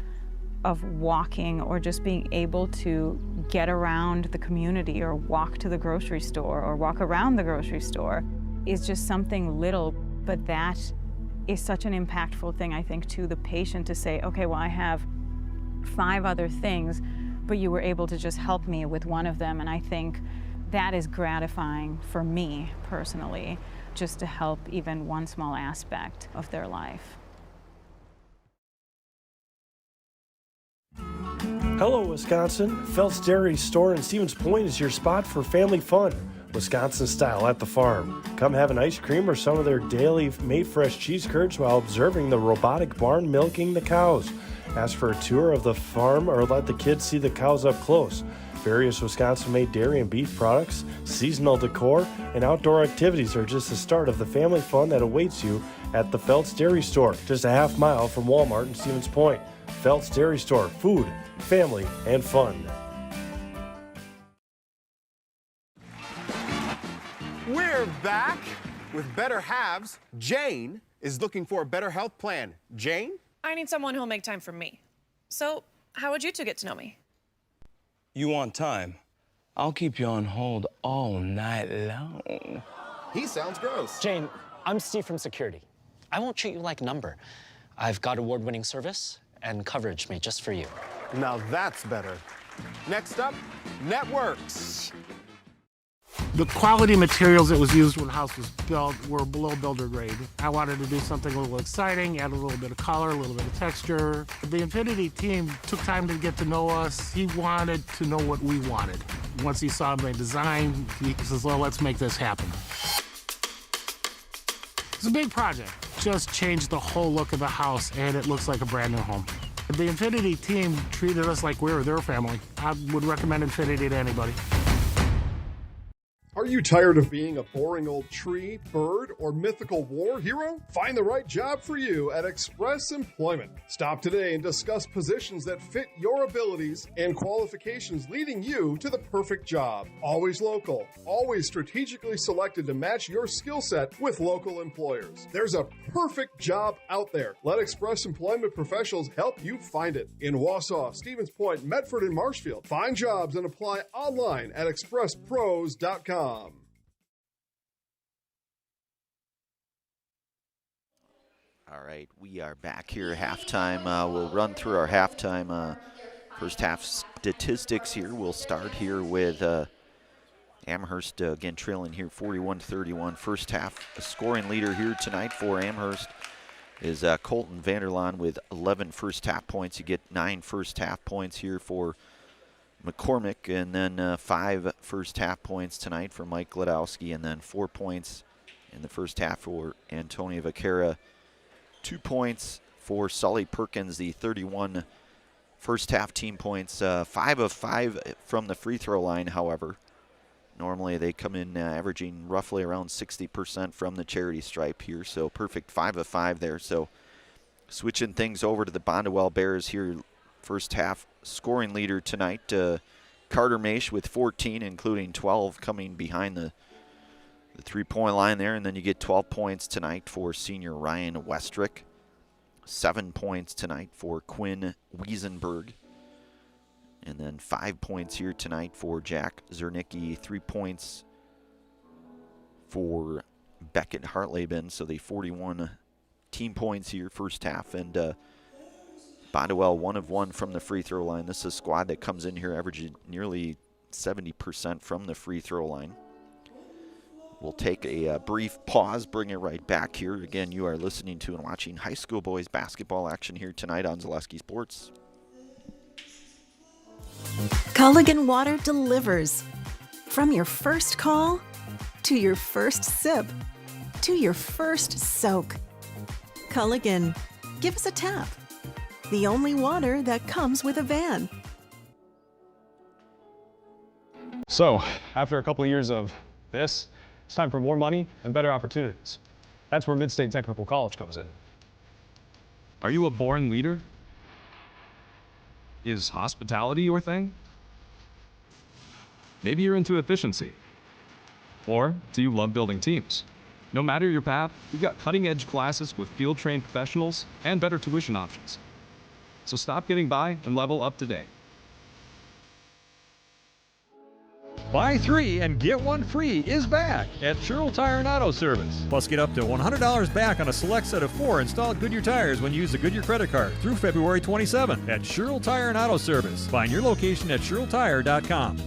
of walking or just being able to get around the community or walk to the grocery store or walk around the grocery store is just something little, but that is such an impactful thing, I think, to the patient to say, okay, well, I have 5 other things, but you were able to just help me with one of them. And I think that is gratifying for me personally, just to help even one small aspect of their life. Hello, Wisconsin. Phelps Dairy Store in Stevens Point is your spot for family fun. Wisconsin style at the farm. Come have an ice cream or some of their daily made fresh cheese curds while observing the robotic barn milking the cows. Ask for a tour of the farm or let the kids see the cows up close. Various Wisconsin-made dairy and beef products, seasonal decor, and outdoor activities are just the start of the family fun that awaits you at the Phelps Dairy Store, just a half mile from Walmart in Stevens Point. Phelps Dairy Store, food, family, and fun. We're back with Better Halves. Jane is looking for a better health plan. Jane? I need someone who'll make time for me. So, how would you two get to know me? You want time? I'll keep you on hold all night long. He sounds gross. Jane, I'm Steve from Security. I won't treat you like a number. I've got award-winning service and coverage made just for you. Now that's better. Next up, networks. The quality materials that was used when the house was built were below builder grade. I wanted to do something a little exciting, add a little bit of color, a little bit of texture. The Infinity team took time to get to know us. He wanted to know what we wanted. Once he saw my design, he says, well, let's make this happen. It's a big project. Just changed the whole look of the house, and it looks like a brand new home. The Infinity team treated us like we were their family. I would recommend Infinity to anybody. Are you tired of being a boring old tree, bird, or mythical war hero? Find the right job for you at Express Employment. Stop today and discuss positions that fit your abilities and qualifications, leading you to the perfect job. Always local, always strategically selected to match your skill set with local employers. There's a perfect job out there. Let Express Employment professionals help you find it. In Wausau, Stevens Point, Medford, and Marshfield. Find jobs and apply online at expresspros.com. All right, we are back here halftime. We'll run through our halftime first half statistics here. We'll start here with Amherst again trailing here 41-31. First half, a scoring leader here tonight for Amherst is Colton Vanderlaan with 11 first half points. You get 9 first half points here for McCormick, and then 5 first half points tonight for Mike Gladowski, and then 4 points in the first half for Antonio Vaquera. 2 points for Sully Perkins, the 31 first half team points. 5 of 5 from the free throw line, however. Normally they come in averaging roughly around 60% from the charity stripe here, so perfect 5 of 5 there. So switching things over to the Bonduel Bears here, first half scoring leader tonight, Carter Maish with 14, including 12 coming behind the three-point line there. And then you get 12 points tonight for senior Ryan Westrick. 7 points tonight for Quinn Wiesenberg. And then 5 points here tonight for Jack Zernicki. 3 points for Beckett Hartleben. So the 41 team points here first half, and Bonduel 1 of 1 from the free throw line. This is a squad that comes in here averaging nearly 70% from the free throw line. We'll take a brief pause, bring it right back here. Again, you are listening to and watching high school boys basketball action here tonight on Zaleski Sports. Culligan Water delivers. From your first call, to your first sip, to your first soak. Culligan, give us a tap. The only water that comes with a van. So, after a couple of years of this, it's time for more money and better opportunities. That's where Mid-State Technical College comes in. Are you a born leader? Is hospitality your thing? Maybe you're into efficiency. Or do you love building teams? No matter your path, we've got cutting-edge classes with field-trained professionals and better tuition options. So stop getting by and level up today. Buy 3 and get 1 free is back at Sherrill Tire and Auto Service. Plus, get up to $100 back on a select set of 4 installed Goodyear tires when you use the Goodyear credit card through February 27 at Sherrill Tire and Auto Service. Find your location at SherrillTire.com.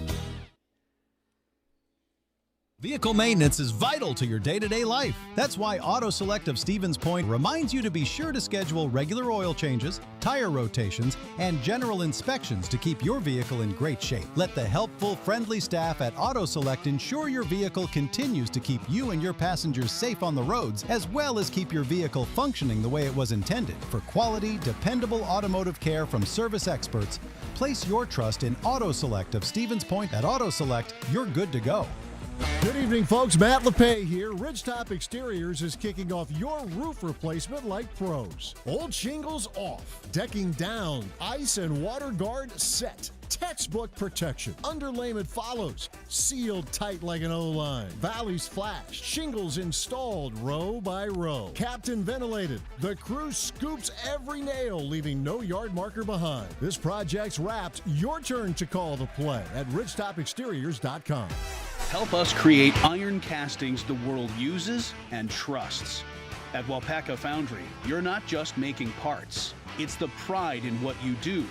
Vehicle maintenance is vital to your day-to-day life. That's why Auto Select of Stevens Point reminds you to be sure to schedule regular oil changes, tire rotations, and general inspections to keep your vehicle in great shape. Let the helpful, friendly staff at Auto Select ensure your vehicle continues to keep you and your passengers safe on the roads, as well as keep your vehicle functioning the way it was intended. For quality, dependable automotive care from service experts, place your trust in Auto Select of Stevens Point. At Auto Select, you're good to go. Good evening, folks. Matt LePay here. Ridgetop Exteriors is kicking off your roof replacement like pros. Old shingles off, decking down, ice and water guard set. Textbook protection. Underlayment follows. Sealed tight like an O-line. Valleys flashed. Shingles installed row by row. Captain ventilated. The crew scoops every nail, leaving no yard marker behind. This project's wrapped. Your turn to call the play at ridgetopexteriors.com. Help us create iron castings the world uses and trusts. At WIAA Foundry, you're not just making parts. It's the pride in what you do,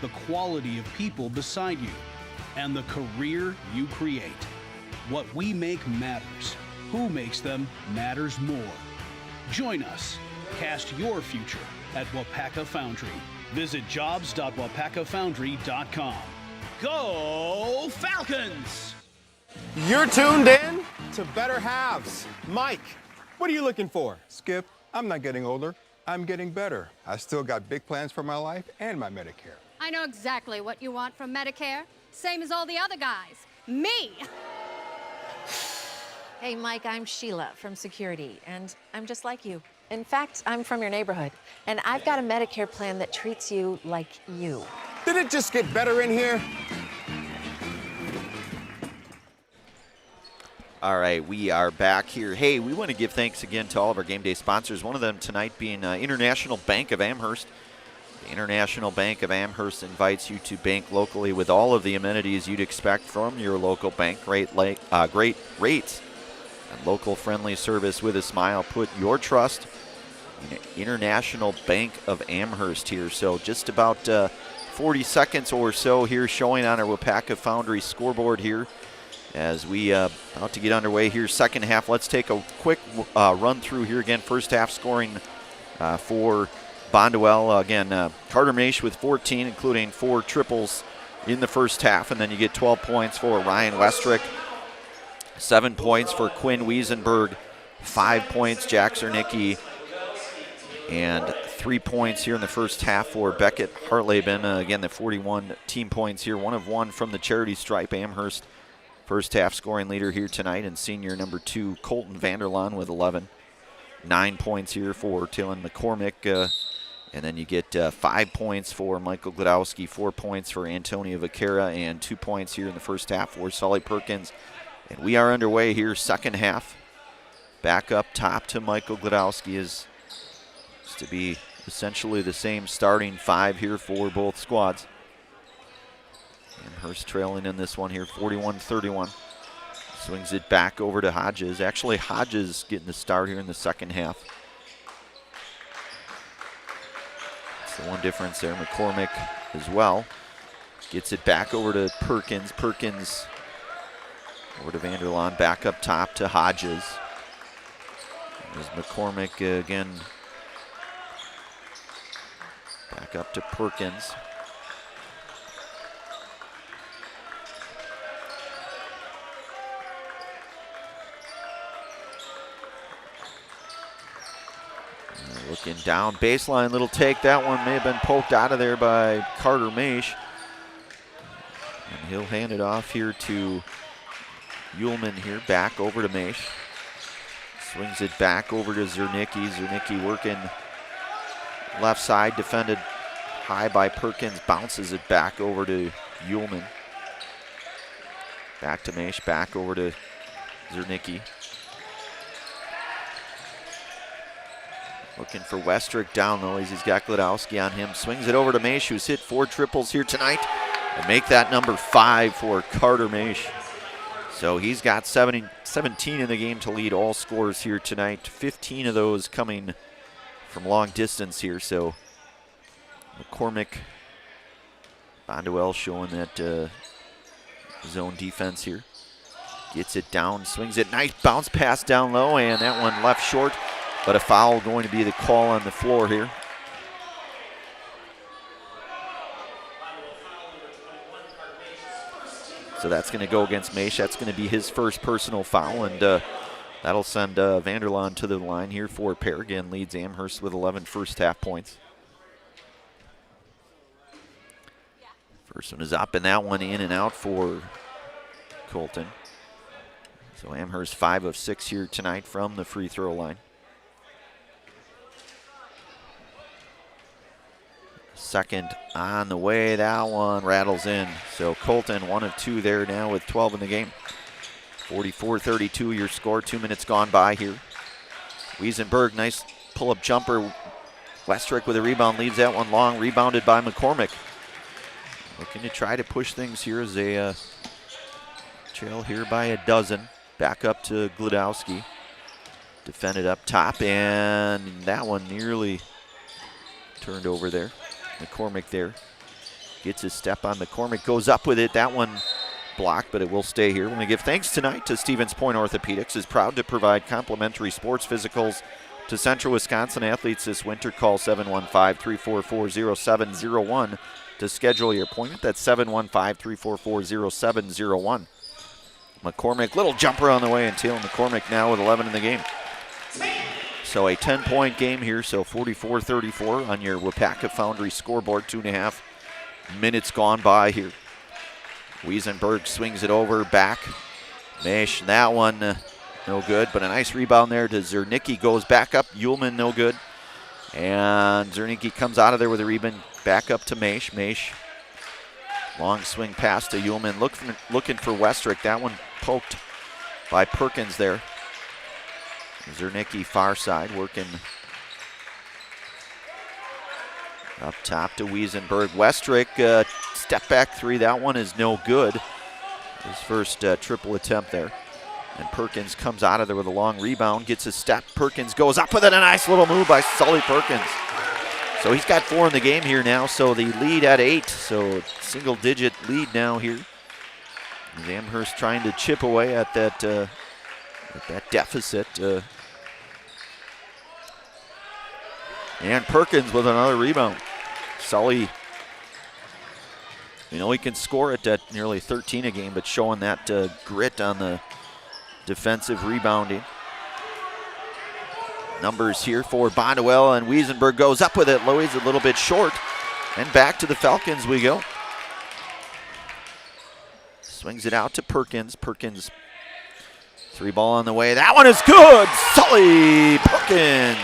the quality of people beside you, and the career you create. What we make matters. Who makes them matters more. Join us. Cast your future at WIAA Foundry. Visit jobs.wapakafoundry.com. Go Falcons! You're tuned in to Better Halves. Mike, what are you looking for? Skip, I'm not getting older. I'm getting better. I still got big plans for my life and my Medicare. I know exactly what you want from Medicare. Same as all the other guys. Me! Hey, Mike, I'm Sheila from Security, and I'm just like you. In fact, I'm from your neighborhood, and I've got a Medicare plan that treats you like you. Did it just get better in here? All right, we are back here. Hey, we want to give thanks again to all of our game day sponsors, one of them tonight being International Bank of Amherst. The International Bank of Amherst invites you to bank locally with all of the amenities you'd expect from your local bank. Great rates and local friendly service with a smile. Put your trust in International Bank of Amherst here. So just about 40 seconds or so here showing on our WIAA Foundry scoreboard here. As we about to get underway here, second half. Let's take a quick run through here again. First half scoring for Bonduel. Again, Carter Maish with 14, including 4 triples in the first half. And then you get 12 points for Ryan Westrick, 7 points for Quinn Wiesenberg, 5 points Jack Zernicki, and 3 points here in the first half for Beckett Hartleben. Again, the 41 team points here, 1 of 1 from the charity stripe. Amherst first half scoring leader here tonight, and senior number 2, Colton Vanderlaan with 11. 9 points here for Dylan McCormick. And then you get 5 points for Michael Glodowski, 4 points for Antonio Vaquera, and 2 points here in the first half for Sully Perkins. And we are underway here, second half. Back up top to Michael Glodowski is to be essentially the same starting 5 here for both squads. Amherst trailing in this one here, 41-31. Swings it back over to Hodges. Actually, Hodges getting the start here in the second half. the one difference there. McCormick as well. Gets it back over to Perkins. Perkins over to Vanderlaan. Back up top to Hodges. There's McCormick again. Back up to Perkins. Looking down, baseline, little take. That one may have been poked out of there by Carter Maish. And he'll hand it off here to Ullman here, back over to Maish. Swings it back over to Zernicki. Zernicki working left side, defended high by Perkins, bounces it back over to Ullman. Back to Maish, back over to Zernicki. Looking for Westrick down low as he's got Glodowski on him. Swings it over to Maish, who's hit 4 triples here tonight. And make that number 5 for Carter Maish. So he's got 17 in the game to lead all scorers here tonight. 15 of those coming from long distance here. So McCormick, Bonduel showing that zone defense here. Gets it down, swings it, nice bounce pass down low, and that one left short. But a foul going to be the call on the floor here. So that's going to go against Maish. That's going to be his first personal foul, and that'll send Vanderlaan to the line here for pair. Again, leads Amherst with 11 first half points. First one is up, and that one in and out for Colton. So Amherst 5 of 6 here tonight from the free throw line. Second on the way, that one rattles in. So Colton 1 of 2 there now with 12 in the game. 44-32 your score, 2 minutes gone by here. Wiesenberg, nice pull-up jumper. Westrick with a rebound, leaves that one long, rebounded by McCormick. Looking to try to push things here as they trail here by a dozen. Back up to Glodowski. Defended up top, and that one nearly turned over there. McCormick there gets his step on. McCormick goes up with it. That one blocked, but it will stay here. We want to give thanks tonight to Stevens Point Orthopedics, is proud to provide complimentary sports physicals to Central Wisconsin athletes this winter. Call 715-344-0701 to schedule your appointment. That's 715-344-0701. McCormick, little jumper on the way, and Taylor McCormick now with 11 in the game. So a 10-point game here, so 44-34 on your Wapaka Foundry scoreboard. 2.5 minutes gone by here. Wiesenberg swings it over, back. Maish, that one no good, but a nice rebound there to Zernicki. Goes back up, Ullman no good. And Zernicki comes out of there with a rebound, back up to Maish. Maish, long swing pass to Ullman, looking for Westrick. That one poked by Perkins there. Zernicki far side working up top to Wiesenberg. Westrick, step back 3, that one is no good. His first triple attempt there. And Perkins comes out of there with a long rebound, gets a step. Perkins goes up with it, a nice little move by Sully Perkins. So he's got 4 in the game here now, so the lead at 8. So single digit lead now here. As Amherst trying to chip away at that deficit. And Perkins with another rebound. Sully, you know, he can score it at nearly 13 a game, but showing that grit on the defensive rebounding. Numbers here for Bonduel, and Wiesenberg goes up with it. Louis a little bit short, and back to the Falcons we go. Swings it out to Perkins. Perkins, 3 ball on the way. That one is good. Sully Perkins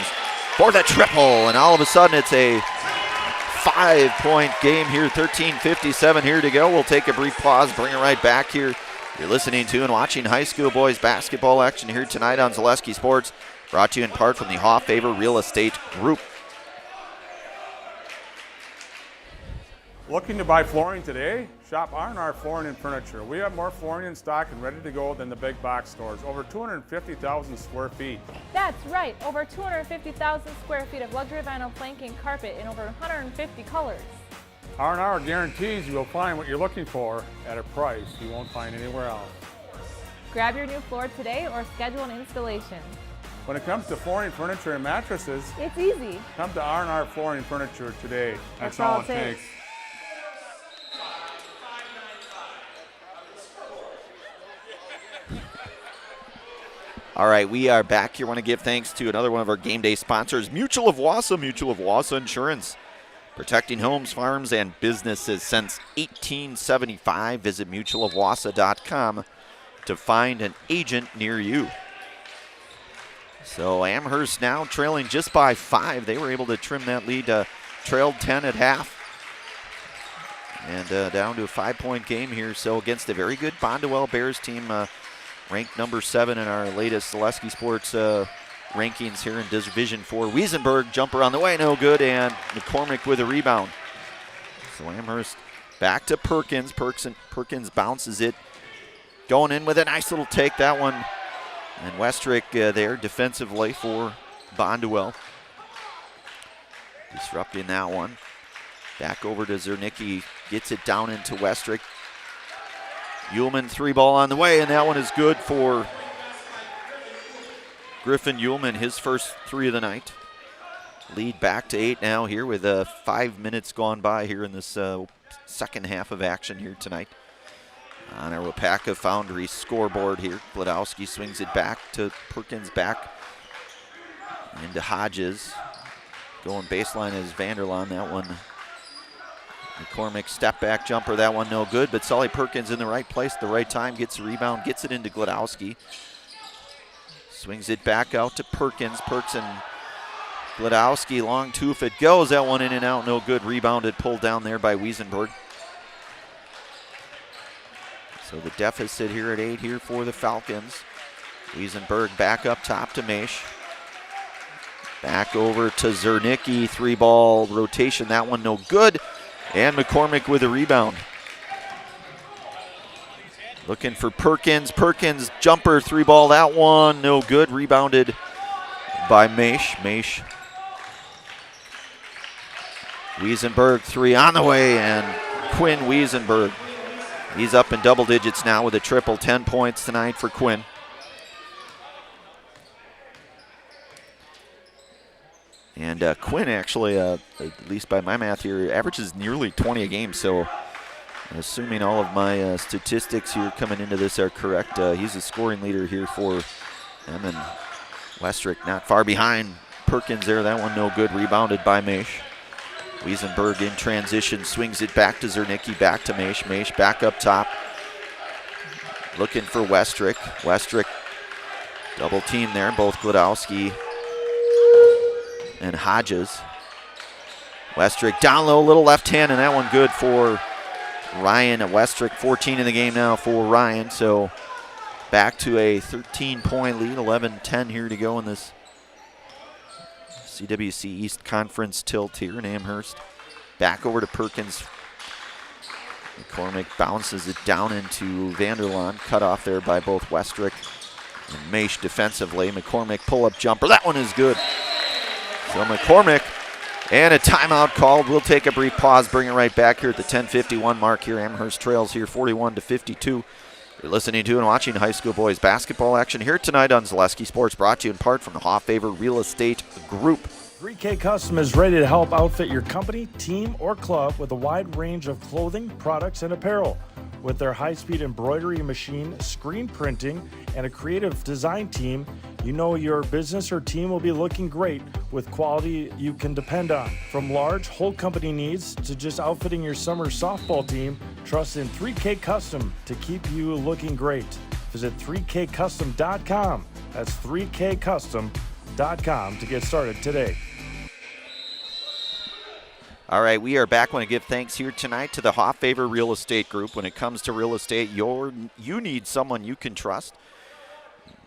for the triple, and all of a sudden it's a 5-point game here. 13:57 here to go. We'll take a brief pause, bring it right back here. You're listening to and watching high school boys basketball action here tonight on Zaleski Sports, brought to you in part from the Hoff-Faber Real Estate Group. Looking to buy flooring today? Shop R&R Flooring and Furniture. We have more flooring in stock and ready to go than the big box stores. Over 250,000 square feet. That's right, over 250,000 square feet of luxury vinyl planking carpet in over 150 colors. R&R guarantees you will find what you're looking for at a price you won't find anywhere else. Grab your new floor today or schedule an installation. When it comes to flooring, furniture, and mattresses, it's easy. Come to R&R Flooring and Furniture today. That's all it takes. All right, we are back here. I want to give thanks to another one of our game day sponsors, Mutual of Wausau. Mutual of Wausau Insurance, protecting homes, farms, and businesses since 1875. Visit mutualofwausau.com to find an agent near you. So Amherst now trailing just by 5. They were able to trim that lead, trailed 10 at half. And down to a 5-point game here. So against a very good Bonduel Bears team, ranked number 7 in our latest Zaleski Sports rankings here in Division 4. Wiesenberg, jumper on the way, no good, and McCormick with a rebound. So Amherst back to Perkins. Perkins bounces it, going in with a nice little take, that one. And Westrick there defensively for Bonduel. Disrupting that one. Back over to Zernicki, gets it down into Westrick. Ullman, 3-ball on the way, and that one is good for Griffin Ullman, his first 3 of the night. Lead back to 8 now here with 5 minutes gone by here in this second half of action here tonight. On our Wapaka Foundry scoreboard here, Gladowski swings it back to Perkins, back into Hodges. Going baseline is Vanderlaan, that one. McCormick step back jumper, that one no good, but Sully Perkins in the right place at the right time, gets the rebound, gets it into Gladowski. Swings it back out to Perkins. Perks and Gladowski, long 2 if it goes. That one in and out, no good. Rebounded, pulled down there by Wiesenberg. So the deficit here at 8 here for the Falcons. Wiesenberg back up top to Maish. Back over to Zernicki, 3-ball rotation, that one no good. And McCormick with a rebound. Looking for Perkins. Perkins, jumper, 3-ball, that one no good. Rebounded by Maish. Maish. Wiesenberg, 3 on the way, and Quinn Wiesenberg. He's up in double digits now with a triple, 10 points tonight for Quinn. And Quinn actually, at least by my math here, averages nearly 20 a game. So assuming all of my statistics here coming into this are correct, he's a scoring leader here for them. And Westrick not far behind Perkins there. That one no good. Rebounded by Maish. Wiesenberg in transition, swings it back to Zernicki, back to Maish. Maish back up top. Looking for Westrick. Westrick double team there, both Gladowski and Hodges. Westrick down low, little left hand, and that one good for Ryan at Westrick. 14 in the game now for Ryan, so back to a 13-point lead, 11-10 here to go in this CWC East Conference tilt here in Amherst. Back over to Perkins. McCormick bounces it down into Vanderlaan, cut off there by both Westrick and Maish defensively. McCormick pull-up jumper, that one is good. So McCormick, and a timeout called. We'll take a brief pause, bring it right back here at the 10:51 mark here. Amherst trails here 41-52. You're listening to and watching high school boys basketball action here tonight on Zaleski Sports, brought to you in part from the Hoffavor Real Estate Group. 3K Custom is ready to help outfit your company, team, or club with a wide range of clothing, products, and apparel. With their high-speed embroidery machine, screen printing, and a creative design team, you know your business or team will be looking great with quality you can depend on. From large whole company needs to just outfitting your summer softball team, trust in 3K Custom to keep you looking great. Visit 3kcustom.com. That's 3kcustom.com to get started today. All right, we are back. I want to give thanks here tonight to the Hoffavor Real Estate Group. When it comes to real estate, you need someone you can trust.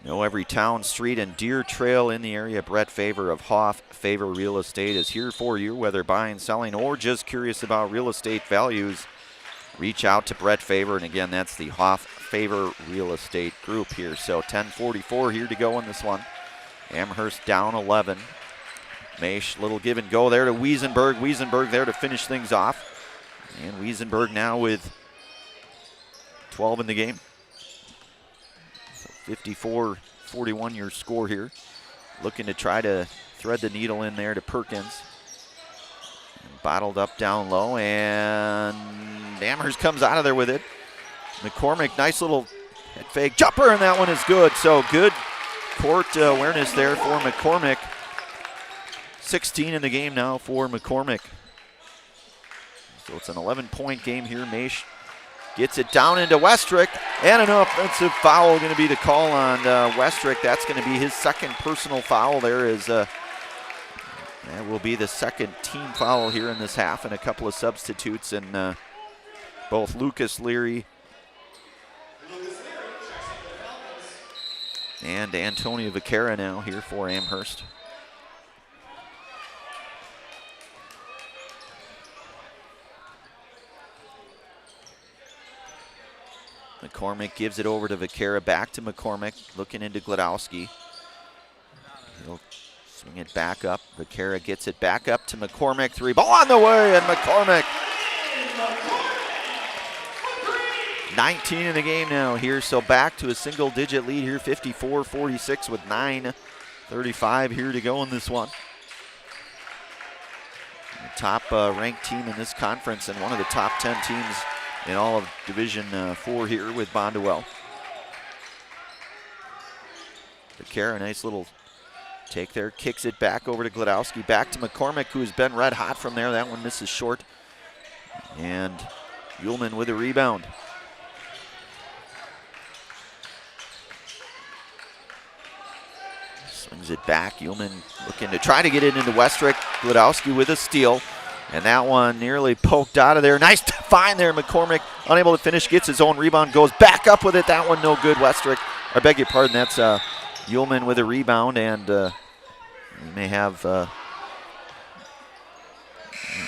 Know every town, street, and deer trail in the area. Brett Favor of Hoff Favor Real Estate is here for you, whether buying, selling, or just curious about real estate values. Reach out to Brett Favor, and again, that's the Hoff Favor Real Estate Group here. So 10:44 here to go in this one. Amherst down 11. Maish, little give and go there to Wiesenberg. Wiesenberg there to finish things off. And Wiesenberg now with 12 in the game. 54-41 your score here. Looking to try to thread the needle in there to Perkins. And bottled up down low, and Amherst comes out of there with it. McCormick, nice little head fake jumper, and that one is good. So good court awareness there for McCormick. 16 in the game now for McCormick. So it's an 11-point game here. Maish gets it down into Westrick, and an offensive foul going to be the call on Westrick. That's going to be his second personal foul there. That will be the second team foul here in this half, and a couple of substitutes, and both Lucas Leary and Antonio Vaquera now here for Amherst. McCormick gives it over to Vaquera, back to McCormick, looking into Gladowski. He'll swing it back up. Vaquera gets it back up to McCormick. 3 ball on the way, and McCormick. 19 in the game now here, so back to a single-digit lead here, 54-46 with 9:35 here to go in this one. The top ranked team in this conference, and one of the top 10 teams in all of Division 4 here with Bonduel. Vaquera, nice little take there, kicks it back over to Gladowski, back to McCormick, who's been red hot from there. That one misses short. And Ullman with a rebound. Swings it back. Ullman looking to try to get it into Westrick. Gladowski with a steal. And that one nearly poked out of there. Nice find there. McCormick unable to finish, gets his own rebound, goes back up with it. That one no good. Westrick, I beg your pardon, that's Ullman with a rebound, and we may have an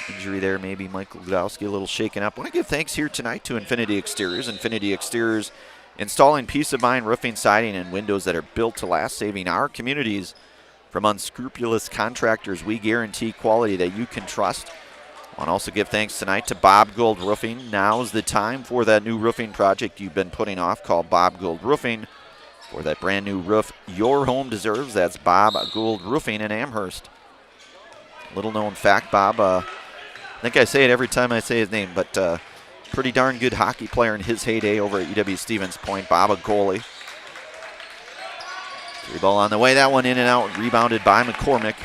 injury there. Maybe Michael Gladowski a little shaken up. I want to give thanks here tonight to Infinity Exteriors. Infinity Exteriors installing peace of mind roofing, siding, and windows that are built to last, saving our communities from unscrupulous contractors. We guarantee quality that you can trust. I want to also give thanks tonight to Bob Gould Roofing. Now's the time for that new roofing project you've been putting off, called Bob Gould Roofing. For that brand new roof your home deserves, that's Bob Gould Roofing in Amherst. Little known fact, Bob, I think I say it every time I say his name, but pretty darn good hockey player in his heyday over at UW Stevens Point. Bob, a goalie. 3 ball on the way, that one in and out, rebounded by McCormick.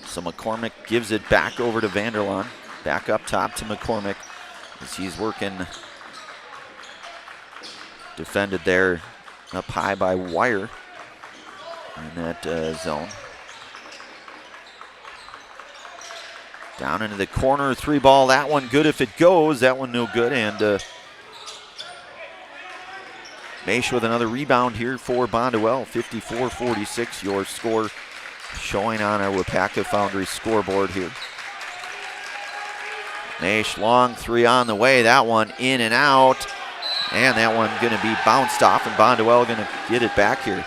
So McCormick gives it back over to Vanderlaan. Back up top to McCormick as he's working. Defended there up high by Wire in that zone. Down into the corner, 3 ball. That one good if it goes. That one no good. And Maish with another rebound here for Bonduel. 54-46 your score, showing on our Wapaka Foundry scoreboard here. Maish, long 3 on the way. That one in and out. And that one going to be bounced off, and Bonduel going to get it back here.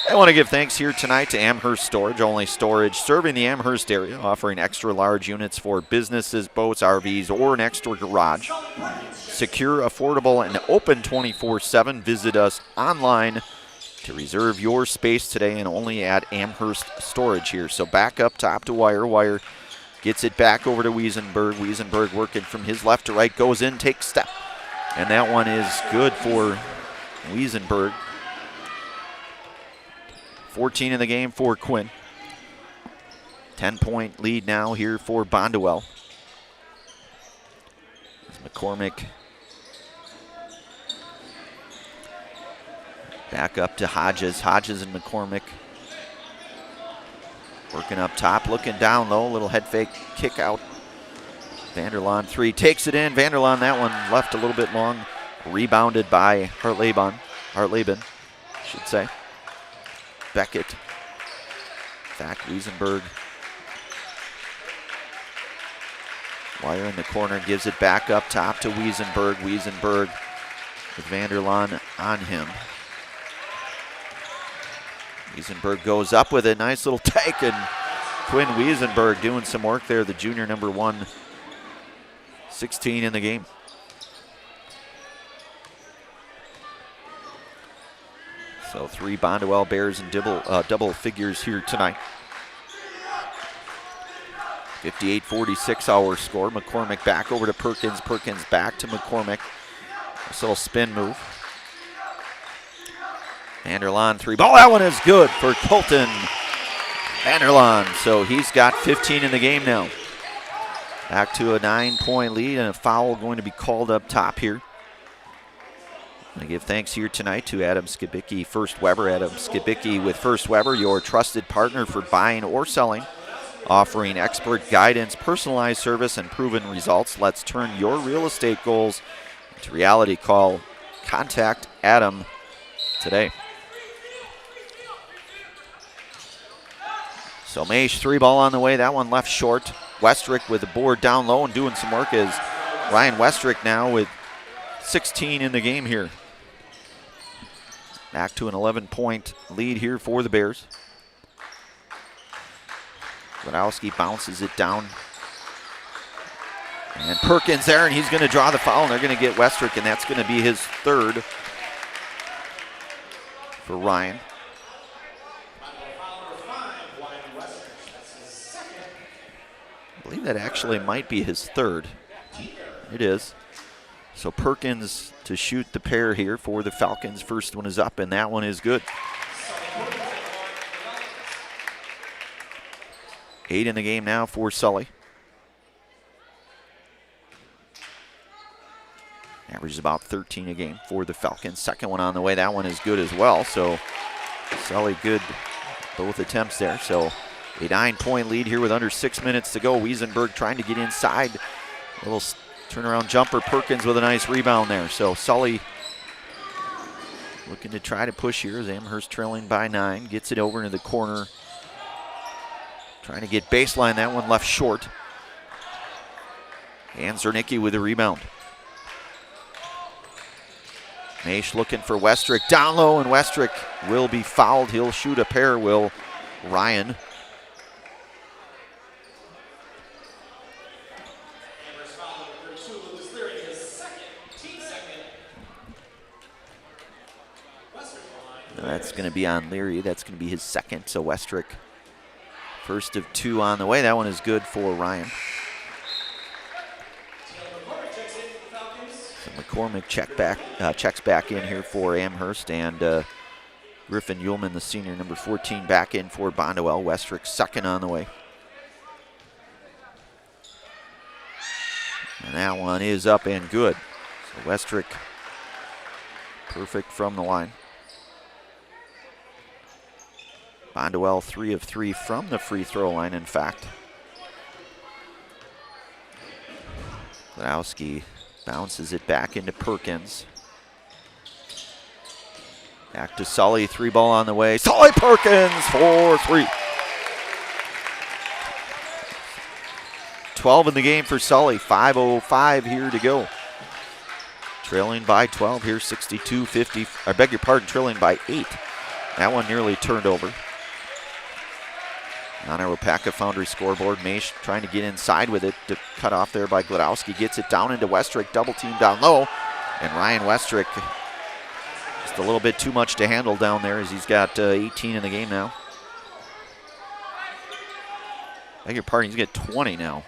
I want to give thanks here tonight to Amherst Storage, only storage serving the Amherst area, offering extra large units for businesses, boats, RVs, or an extra garage. Secure, affordable, and open 24/7. Visit us online to reserve your space today, and only at Amherst Storage here. So back up top to Wire. Wire gets it back over to Wiesenberg. Wiesenberg working from his left to right, goes in, takes step. And that one is good for Wiesenberg. 14 in the game for Quinn. 10-point lead now here for Bonduel. McCormick back up to Hodges. Hodges and McCormick working up top, looking down low. Little head fake kick out Vanderlaan 3 takes it in. Vanderlaan, that one left a little bit long. Rebounded by Hartleben, should say. Beckett. Back Wiesenberg. Wire in the corner, gives it back up top to Wiesenberg. Wiesenberg with Vanderlaan on him. Wiesenberg goes up with it. Nice little take, and Quinn Wiesenberg doing some work there, the junior number 1, 16 in the game. So 3 Bonduel Bears in double figures here tonight. 58-46 our score. McCormick back over to Perkins. Perkins back to McCormick. This little spin move. Vanderlaan 3 ball. That one is good for Colton Vanderlaan. So he's got 15 in the game now. Back to a 9-point lead, and a foul going to be called up top here. I give thanks here tonight to Adam Skibicki, First Weber. Adam Skibicki with First Weber, your trusted partner for buying or selling, offering expert guidance, personalized service, and proven results. Let's turn your real estate goals into reality. Contact Adam today. So Maish 3 ball on the way. That one left short. Westrick with the board down low and doing some work is Ryan Westrick now with 16 in the game here. Back to an 11-point lead here for the Bears. Gladowski bounces it down. And Perkins there, and he's going to draw the foul, and they're going to get Westrick, and that's going to be his 3rd for Ryan. I believe that actually might be his 3rd. It is. So Perkins to shoot the pair here for the Falcons. First one is up, and that one is good. 8 in the game now for Sully. Averages about 13 a game for the Falcons. Second one on the way. That one is good as well. So Sully good both attempts there. So a 9-point lead here with under 6 minutes to go. Wiesenberg trying to get inside. A little turnaround jumper. Perkins with a nice rebound there. So Sully looking to try to push here as Amherst trailing by 9. Gets it over into the corner. Trying to get baseline. That one left short. And Zernicki with the rebound. Maish looking for Westrick. Down low, and Westrick will be fouled. He'll shoot a pair, will Ryan. That's going to be on Leary. That's going to be his 2nd. So Westrick, first of 2 on the way. That one is good for Ryan. So McCormick checks back in here for Amherst, and Griffin Ullman, the senior, number 14, back in for Bonduel. Westrick 2nd on the way. And that one is up and good. So Westrick perfect from the line. Bonduel 3 of 3 from the free throw line, in fact. Gladowski bounces it back into Perkins. Back to Sully, 3 ball on the way. Sully Perkins for 3. 12 in the game for Sully, 5:05 here to go. Trailing by 12 here, 62-50. I beg your pardon, trailing by 8. That one nearly turned over. On our Wapaka Foundry scoreboard, Maish trying to get inside with it, to cut off there by Gladowski. Gets it down into Westrick, double team down low. And Ryan Westrick, just a little bit too much to handle down there as he's got 18 in the game now. I beg your pardon, he's got 20 now.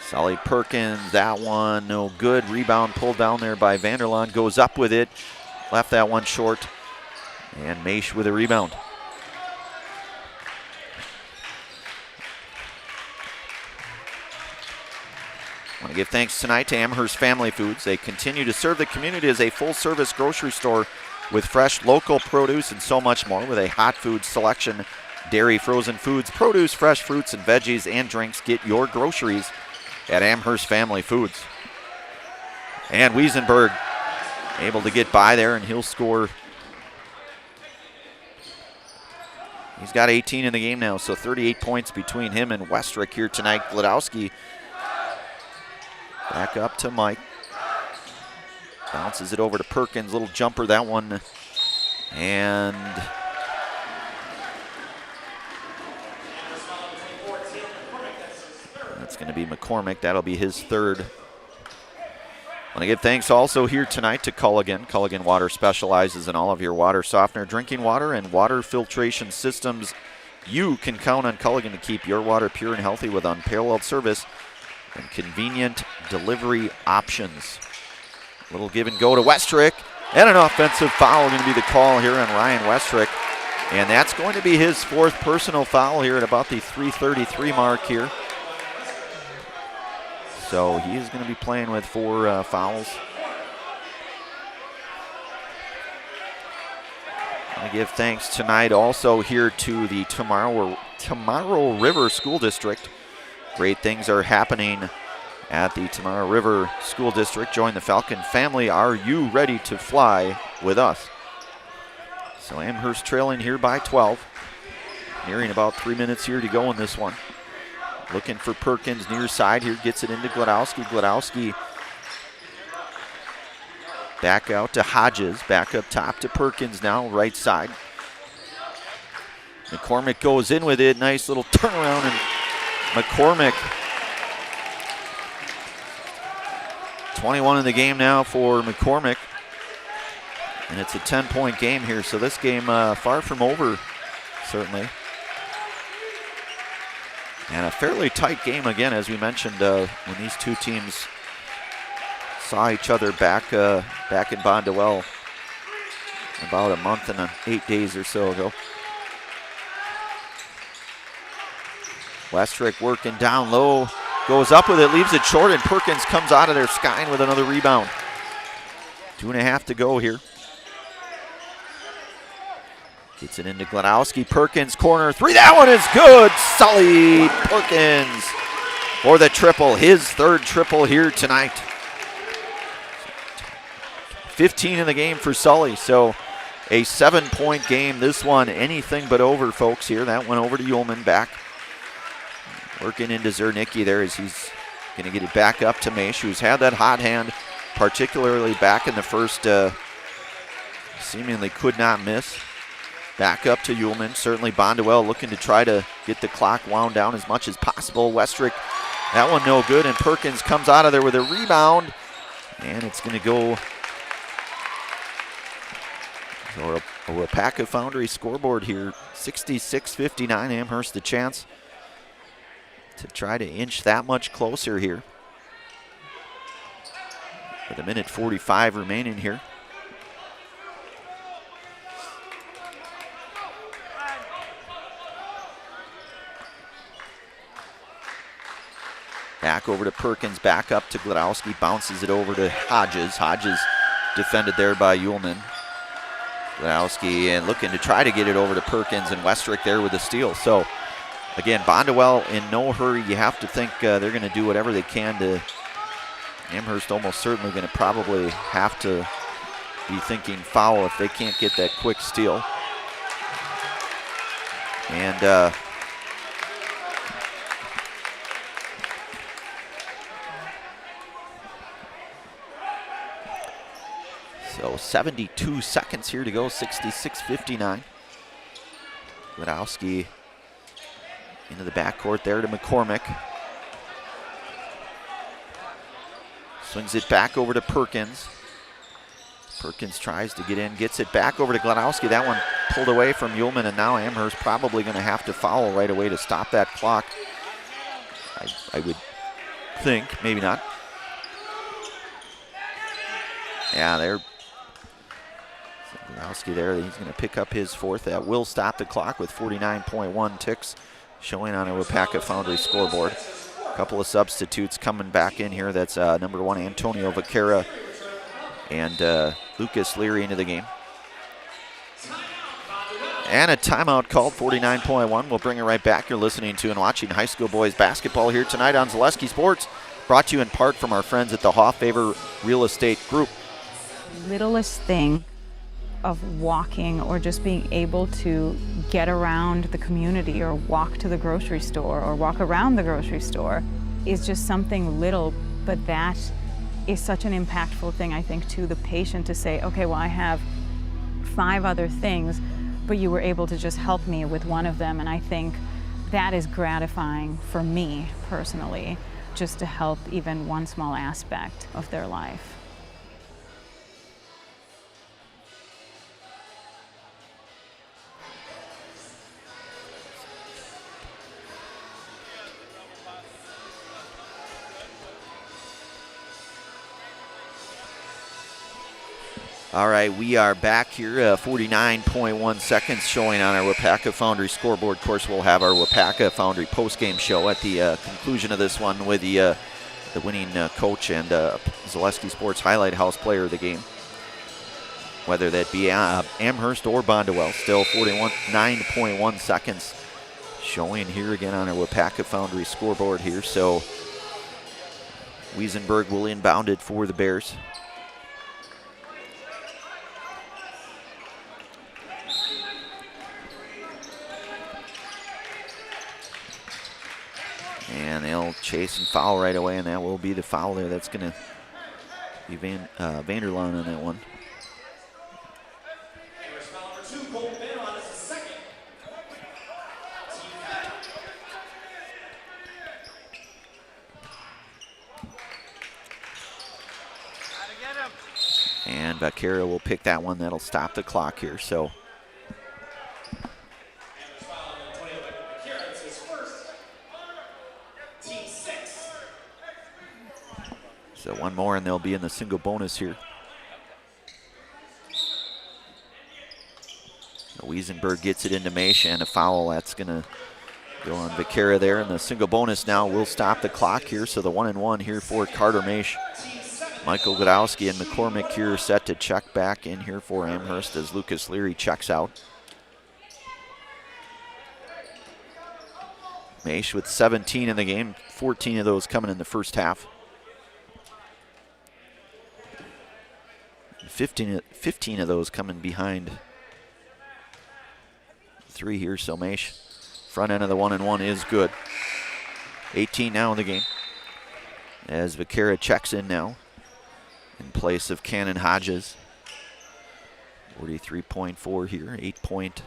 Sully Perkins, that one no good. Rebound pulled down there by Vanderlaan, goes up with it. Left that one short. And Maish with a rebound. I want to give thanks tonight to Amherst Family Foods. They continue to serve the community as a full-service grocery store with fresh local produce and so much more, with a hot food selection dairy, frozen foods, produce, fresh fruits and veggies, and drinks. Get your groceries at Amherst Family Foods. And Wiesenberg able to get by there, and he'll score. He's got 18 in the game now, so 38 points between him and Westrick here tonight. Gladowski back up to Mike. Bounces it over to Perkins. Little jumper, that one. And that's going to be McCormick. That'll be his third. I want to give thanks also here tonight to Culligan. Culligan Water specializes in all of your water softener, drinking water, and water filtration systems. You can count on Culligan to keep your water pure and healthy with unparalleled service and convenient delivery options. A little give and go to Westrick, and an offensive foul going to be the call here on Ryan Westrick. And that's going to be his fourth personal foul here at about the 3:33 mark here. So he is going to be playing with 4 fouls. I give thanks tonight also here to the Tomorrow River School District. Great things are happening at the Tomorrow River School District. Join the Falcon family. Are you ready to fly with us? So Amherst trailing here by 12. Nearing about 3 minutes here to go in this one. Looking for Perkins near side here, gets it into Gladowski. Gladowski back out to Hodges, back up top to Perkins now, right side. McCormick goes in with it, nice little turnaround, and McCormick, 21 in the game now for McCormick, and it's a 10-point game here, so this game far from over, certainly. And a fairly tight game again, as we mentioned, when these two teams saw each other back in Bonduel about a month and 8 days or so ago. Westrick working down low, goes up with it, leaves it short, and Perkins comes out of there skying with another rebound. 2.5 to go here. Gets it into Gladowski. Perkins, corner three. That one is good. Sully Perkins for the triple. His third triple here tonight. 15 in the game for Sully. So a 7-point game. This one, anything but over, folks, here. That went over to Ullman. Back. Working into Zernicki there as he's going to get it back up to Maish, who's had that hot hand, particularly back in the first. Seemingly could not miss. Back up to Ullman. Certainly Bonduel looking to try to get the clock wound down as much as possible. Westrick, that one no good, and Perkins comes out of there with a rebound, and it's going to go for a Wapaka Foundry scoreboard here. 66-59, Amherst the chance to try to inch that much closer here. With 1:45 remaining here. Back over to Perkins, back up to Gladowski, bounces it over to Hodges. Hodges defended there by Ullman. Gladowski and looking to try to get it over to Perkins, and Westrick there with the steal. So again, Bonduel in no hurry. You have to think they're going to do whatever they can to. Amherst almost certainly going to probably have to be thinking foul if they can't get that quick steal. And so 72 seconds here to go, 66-59. Gladowski into the backcourt there to McCormick. Swings it back over to Perkins. Perkins tries to get in, gets it back over to Gladowski. That one pulled away from Ullman, and now Amherst probably going to have to foul right away to stop that clock. I would think, maybe not. Yeah, they're Gladowski there. He's going to pick up his fourth. That will stop the clock with 49.1 ticks showing on a Wapaka Foundry scoreboard. A couple of substitutes coming back in here. That's number 1, Antonio Vaquera, and Lucas Leary into the game. And a timeout called, 49.1. We'll bring it right back. You're listening to and watching high school boys basketball here tonight on Zaleski Sports, brought to you in part from our friends at the Hoffavor Real Estate Group. Littlest thing of walking or just being able to get around the community or walk to the grocery store or walk around the grocery store is just something little, but that is such an impactful thing, I think, to the patient to say, okay, well, I have 5 other things, but you were able to just help me with one of them. And I think that is gratifying for me personally, just to help even one small aspect of their life. All right, we are back here, 49.1 seconds showing on our Wapaka Foundry scoreboard. Of course, we'll have our Wapaka Foundry postgame show at the conclusion of this one with the winning coach and Zaleski Sports Highlight House player of the game, whether that be Amherst or Bonduel. Still 49.1 seconds showing here again on our Wapaka Foundry scoreboard here. So Wiesenberg will inbound it for the Bears. And they'll chase and foul right away, and that will be the foul there. That's going to be Vanderlaan on that one. And Vaquero will pick that one. That'll stop the clock here. So one more, and they'll be in the single bonus here. So Wiesenberg gets it into Maish, and a foul. That's going to go on Vaquera there. And the single bonus now will stop the clock here. So the 1-and-1 here for Carter Maish. Michael Godowski and McCormick here set to check back in here for Amherst as Lucas Leary checks out. Maish with 17 in the game, 14 of those coming in the first half. 15 of those coming behind 3 here. So Maish, front end of the 1-and-1 is good. 18 now in the game as Vaquera checks in now in place of Cannon Hodges. 43.4 here, 8-point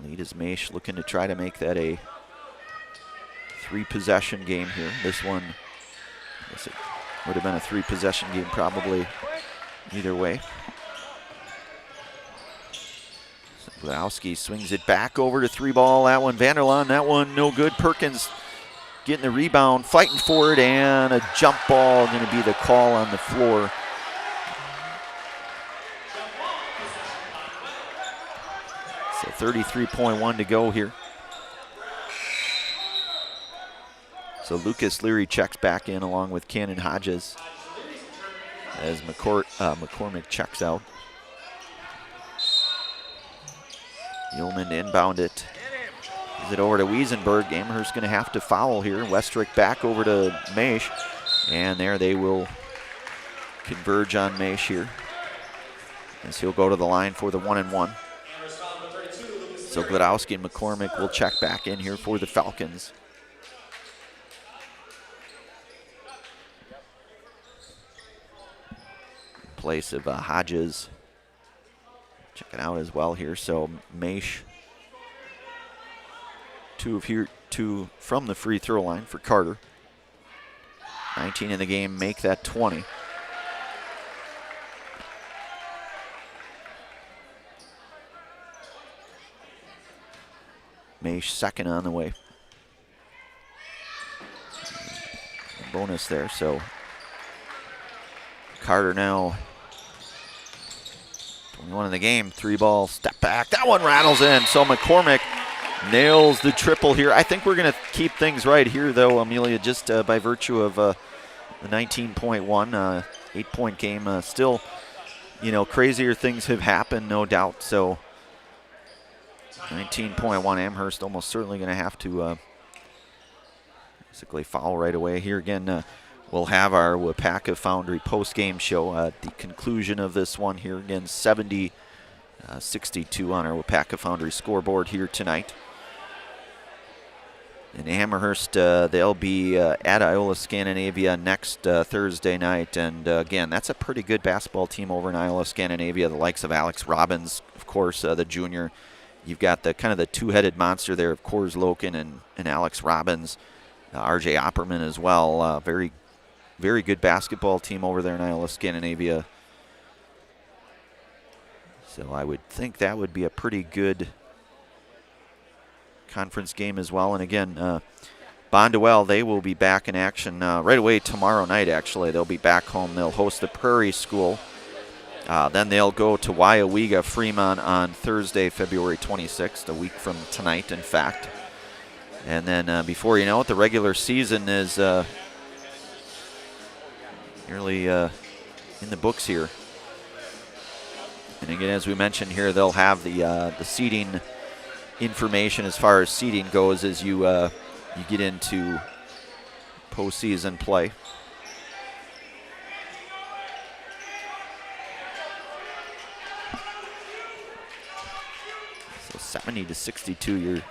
lead as Maish looking to try to make that a 3-possession game here. This one, I guess it would have been a 3-possession game probably either way. So Godowski swings it back over to 3-ball. That one, Vanderlaan, that one no good. Perkins getting the rebound, fighting for it, and a jump ball going to be the call on the floor. So 33.1 to go here. So Lucas Leary checks back in along with Cannon Hodges as McCormick checks out. Yeoman inbound it. Gives it over to Wiesenberg. Amherst going to have to foul here. Westrick back over to Maish. And there they will converge on Maish here, as he'll go to the line for the 1-and-1. So Godowski and McCormick will check back in here for the Falcons. In place of Hodges. Check it out as well here. So Maish, 2 from the free throw line for Carter. 19 in the game, make that 20. Maish second on the way. Bonus there, so Carter now 21 in the game, 3-ball, step back. That one rattles in, so McCormick nails the triple here. I think we're going to keep things right here, though, Amelia, just by virtue of the 19.1, 8-point game. Still, crazier things have happened, no doubt. So 19.1. Amherst almost certainly going to have to basically foul right away. Here again, we'll have our WIAA Foundry post-game show at the conclusion of this one. Here again, 70-62 on our WIAA Foundry scoreboard here tonight. In Amherst, they'll be at Iola Scandinavia next Thursday night. And again, that's a pretty good basketball team over in Iola Scandinavia. The likes of Alex Robbins, of course, the junior. You've got the kind of the two-headed monster there of Coors Loken and Alex Robbins. RJ Opperman as well. Very, very good basketball team over there in Iola Scandinavia. So I would think that would be a pretty good conference game as well. And again, Bonduel, they will be back in action right away tomorrow night, actually. They'll be back home. They'll host the Prairie School. Then they'll go to WIAA Fremont on Thursday, February 26th, a week from tonight, in fact. And then before you know it, the regular season is nearly in the books here. And again, as we mentioned here, they'll have the seeding information as far as seeding goes as you get into postseason play. So 70-62 you're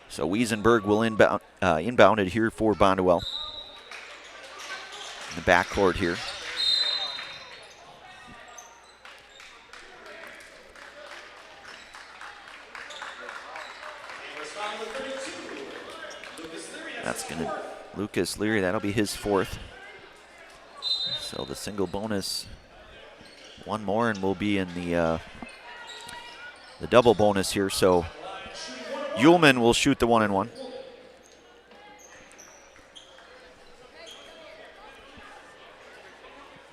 so Wiesenberg will inbound it here for Bonduel. In the backcourt here. That's going to Lucas Leary, that'll be his fourth. So the single bonus, one more, and we'll be in the double bonus here. So Ullman will shoot the 1-and-1.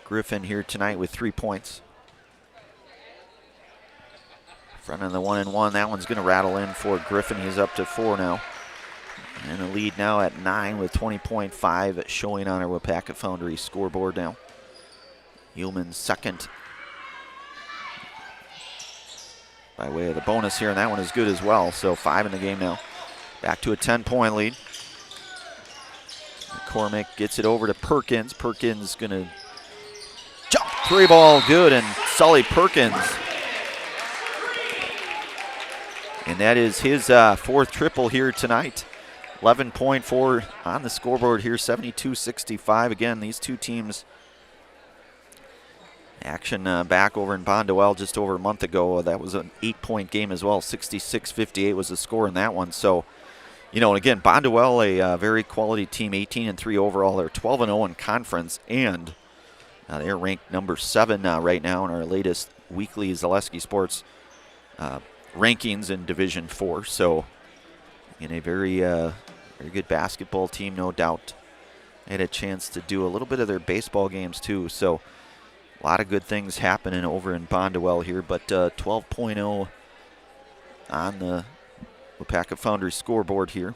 Griffin here tonight with 3 points. Front of the 1-and-1, that one's going to rattle in for Griffin. He's up to 4 now. And the lead now at 9 with 20.5 showing on our WIAA Foundry scoreboard now. Ullman's second by way of the bonus here, and that one is good as well. So 5 in the game now. Back to a 10-point lead. McCormick gets it over to Perkins. Perkins going to jump, 3-ball good, and Sully Perkins. And that is his fourth triple here tonight. 11.4 on the scoreboard here, 72-65. Again, these two teams action back over in Bonduel just over a month ago. That was an 8-point game as well. 66-58 was the score in that one. So, you know, and again, Bonduel, a very quality team, 18-3 overall. They're 12-0 in conference, and they're ranked number 7 right now in our latest weekly Zaleski Sports rankings in Division 4. So, in a very good basketball team, no doubt. They had a chance to do a little bit of their baseball games too. So, a lot of good things happening over in Bonduel here. But 12.0 on the WIAA Foundry scoreboard here.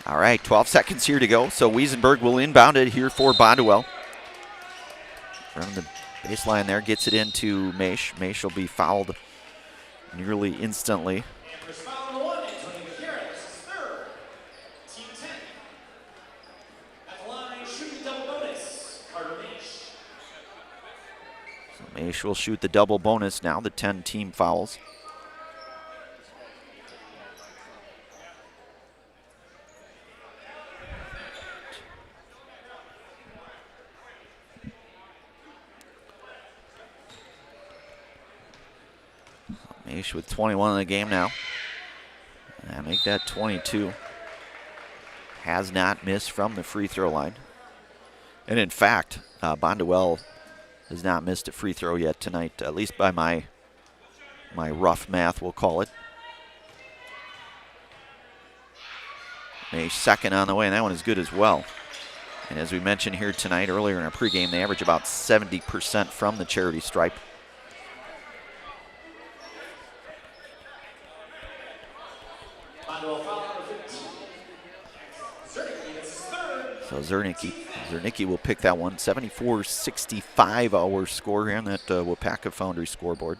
All right, 12 seconds here to go. So Wiesenberg will inbound it here for Bonduel. From the baseline there, gets it into Maish. Maish will be fouled nearly instantly. So Maish will shoot the double bonus now, the 10 team fouls. Maish with 21 in the game now. And make that 22. Has not missed from the free throw line. And in fact, Bonduel has not missed a free throw yet tonight, at least by my rough math, we'll call it. Maish second on the way, and that one is good as well. And as we mentioned here tonight, earlier in our pregame, they average about 70% from the charity stripe. So Zernicki will pick that one. 74-65 our score here on that WIAA Foundry scoreboard.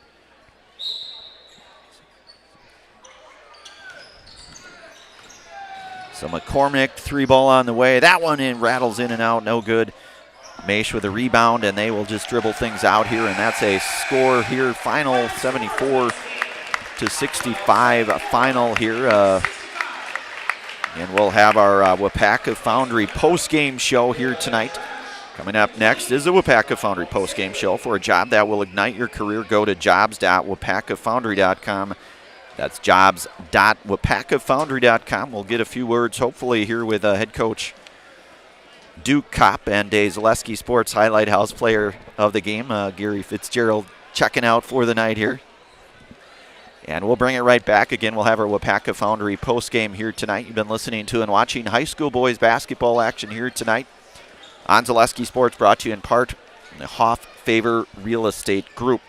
So McCormick, 3-ball on the way. That one rattles in and out, no good. Maish with a rebound, and they will just dribble things out here, and that's a score here. Final 74-65 final here. And we'll have our WIAA Foundry post-game show here tonight. Coming up next is the WIAA Foundry post-game show. For a job that will ignite your career, go to jobs.wipacafoundry.com. That's jobs.wipacafoundry.com. We'll get a few words, hopefully, here with head coach Duke Kopp and a Zaleski Sports Highlight House player of the game, Gary Fitzgerald, checking out for the night here. And we'll bring it right back. Again, we'll have our WIAA Foundry post-game here tonight. You've been listening to and watching high school boys basketball action here tonight on Zaleski Sports, brought to you in part by the Hoff Favor Real Estate Group.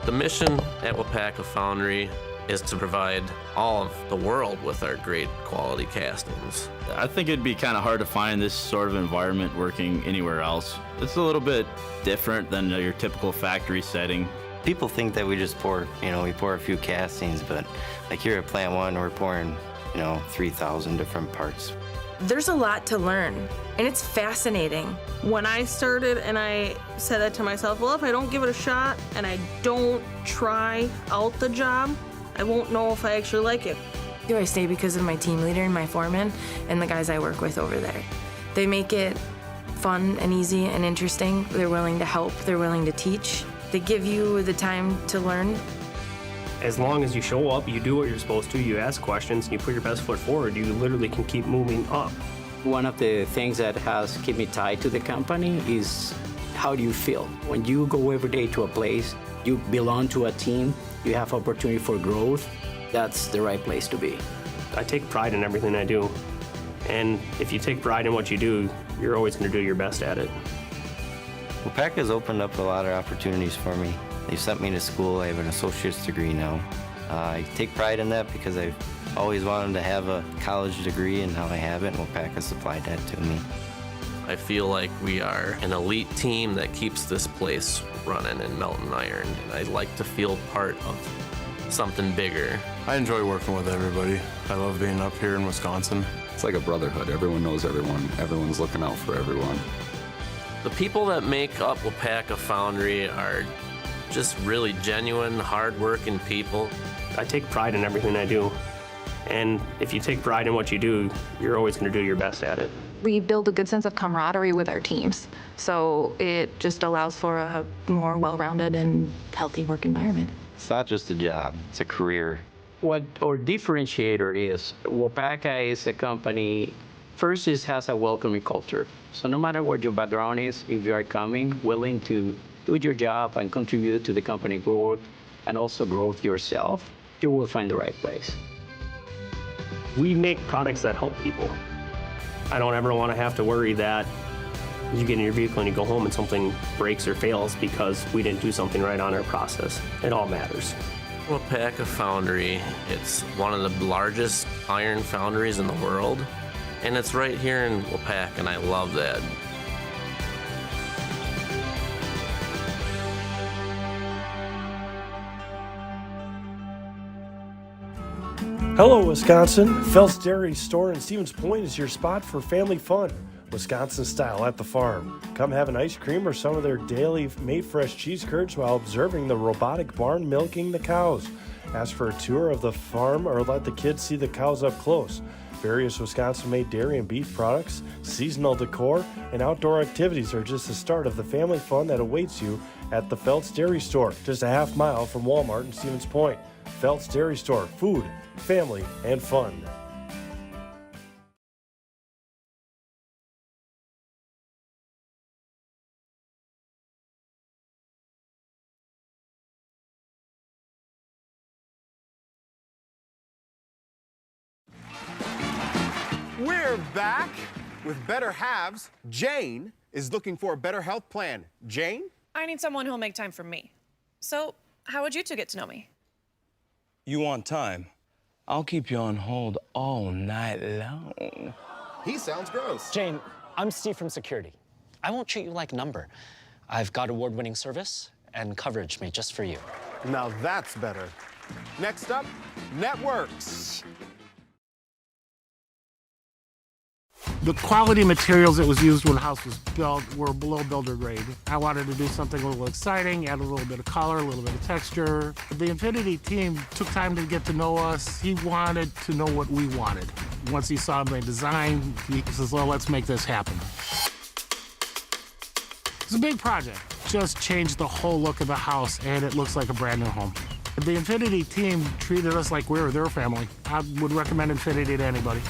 The mission at WIAA Foundry is to provide all of the world with our great quality castings. I think it'd be kind of hard to find this sort of environment working anywhere else. It's a little bit different than your typical factory setting. People think that we just pour, we pour a few castings, but like here at Plant 1, we're pouring, 3,000 different parts. There's a lot to learn, and it's fascinating. When I started and I said that to myself, well, if I don't give it a shot and I don't try out the job, I won't know if I actually like it. I stay because of my team leader and my foreman and the guys I work with over there. They make it fun and easy and interesting. They're willing to help. They're willing to teach. They give you the time to learn. As long as you show up, you do what you're supposed to, you ask questions, and you put your best foot forward, you literally can keep moving up. One of the things that has kept me tied to the company is how do you feel? When you go every day to a place, you belong to a team, you have opportunity for growth, that's the right place to be. I take pride in everything I do. And if you take pride in what you do, you're always going to do your best at it. WIAA has opened up a lot of opportunities for me. They've sent me to school. I have an associate's degree now. I take pride in that because I've always wanted to have a college degree, and now I have it, and WIAA supplied that to me. I feel like we are an elite team that keeps this place running in Melton Iron. I'd like to feel part of something bigger. I enjoy working with everybody. I love being up here in Wisconsin. It's like a brotherhood. Everyone knows everyone. Everyone's looking out for everyone. The people that make up WIAA Foundry are just really genuine, hard-working people. I take pride in everything I do. And if you take pride in what you do, you're always going to do your best at it. We build a good sense of camaraderie with our teams. So it just allows for a more well-rounded and healthy work environment. It's not just a job, it's a career. What our differentiator is, WIAA is a company, first it has a welcoming culture. So no matter what your background is, if you are coming, willing to do your job and contribute to the company growth and also growth yourself, you will find the right place. We make products that help people. I don't ever want to have to worry that you get in your vehicle and you go home and something breaks or fails because we didn't do something right on our process. It all matters. WIAA Foundry, it's one of the largest iron foundries in the world, and it's right here in WIAA, and I love that. Hello, Wisconsin. Phelps Dairy Store in Stevens Point is your spot for family fun. Wisconsin style at the farm. Come have an ice cream or some of their daily made fresh cheese curds while observing the robotic barn milking the cows. Ask for a tour of the farm or let the kids see the cows up close. Various Wisconsin-made dairy and beef products, seasonal decor, and outdoor activities are just the start of the family fun that awaits you at the Feltz Dairy Store, just a half mile from Walmart in Stevens Point. Feltz Dairy Store, food, family, and fun. We're back with Better Halves. Jane is looking for a better health plan. Jane? I need someone who'll make time for me. So, how would you two get to know me? You want time? I'll keep you on hold all night long. He sounds gross. Jane, I'm Steve from security. I won't treat you like a number. I've got award-winning service and coverage made just for you. Now that's better. Next up, networks. The quality materials that was used when the house was built were below builder grade. I wanted to do something a little exciting, add a little bit of color, a little bit of texture. The Infinity team took time to get to know us. He wanted to know what we wanted. Once he saw my design, he says, well, let's make this happen. It's a big project. Just changed the whole look of the house, and it looks like a brand new home. The Infinity team treated us like we were their family. I would recommend Infinity to anybody.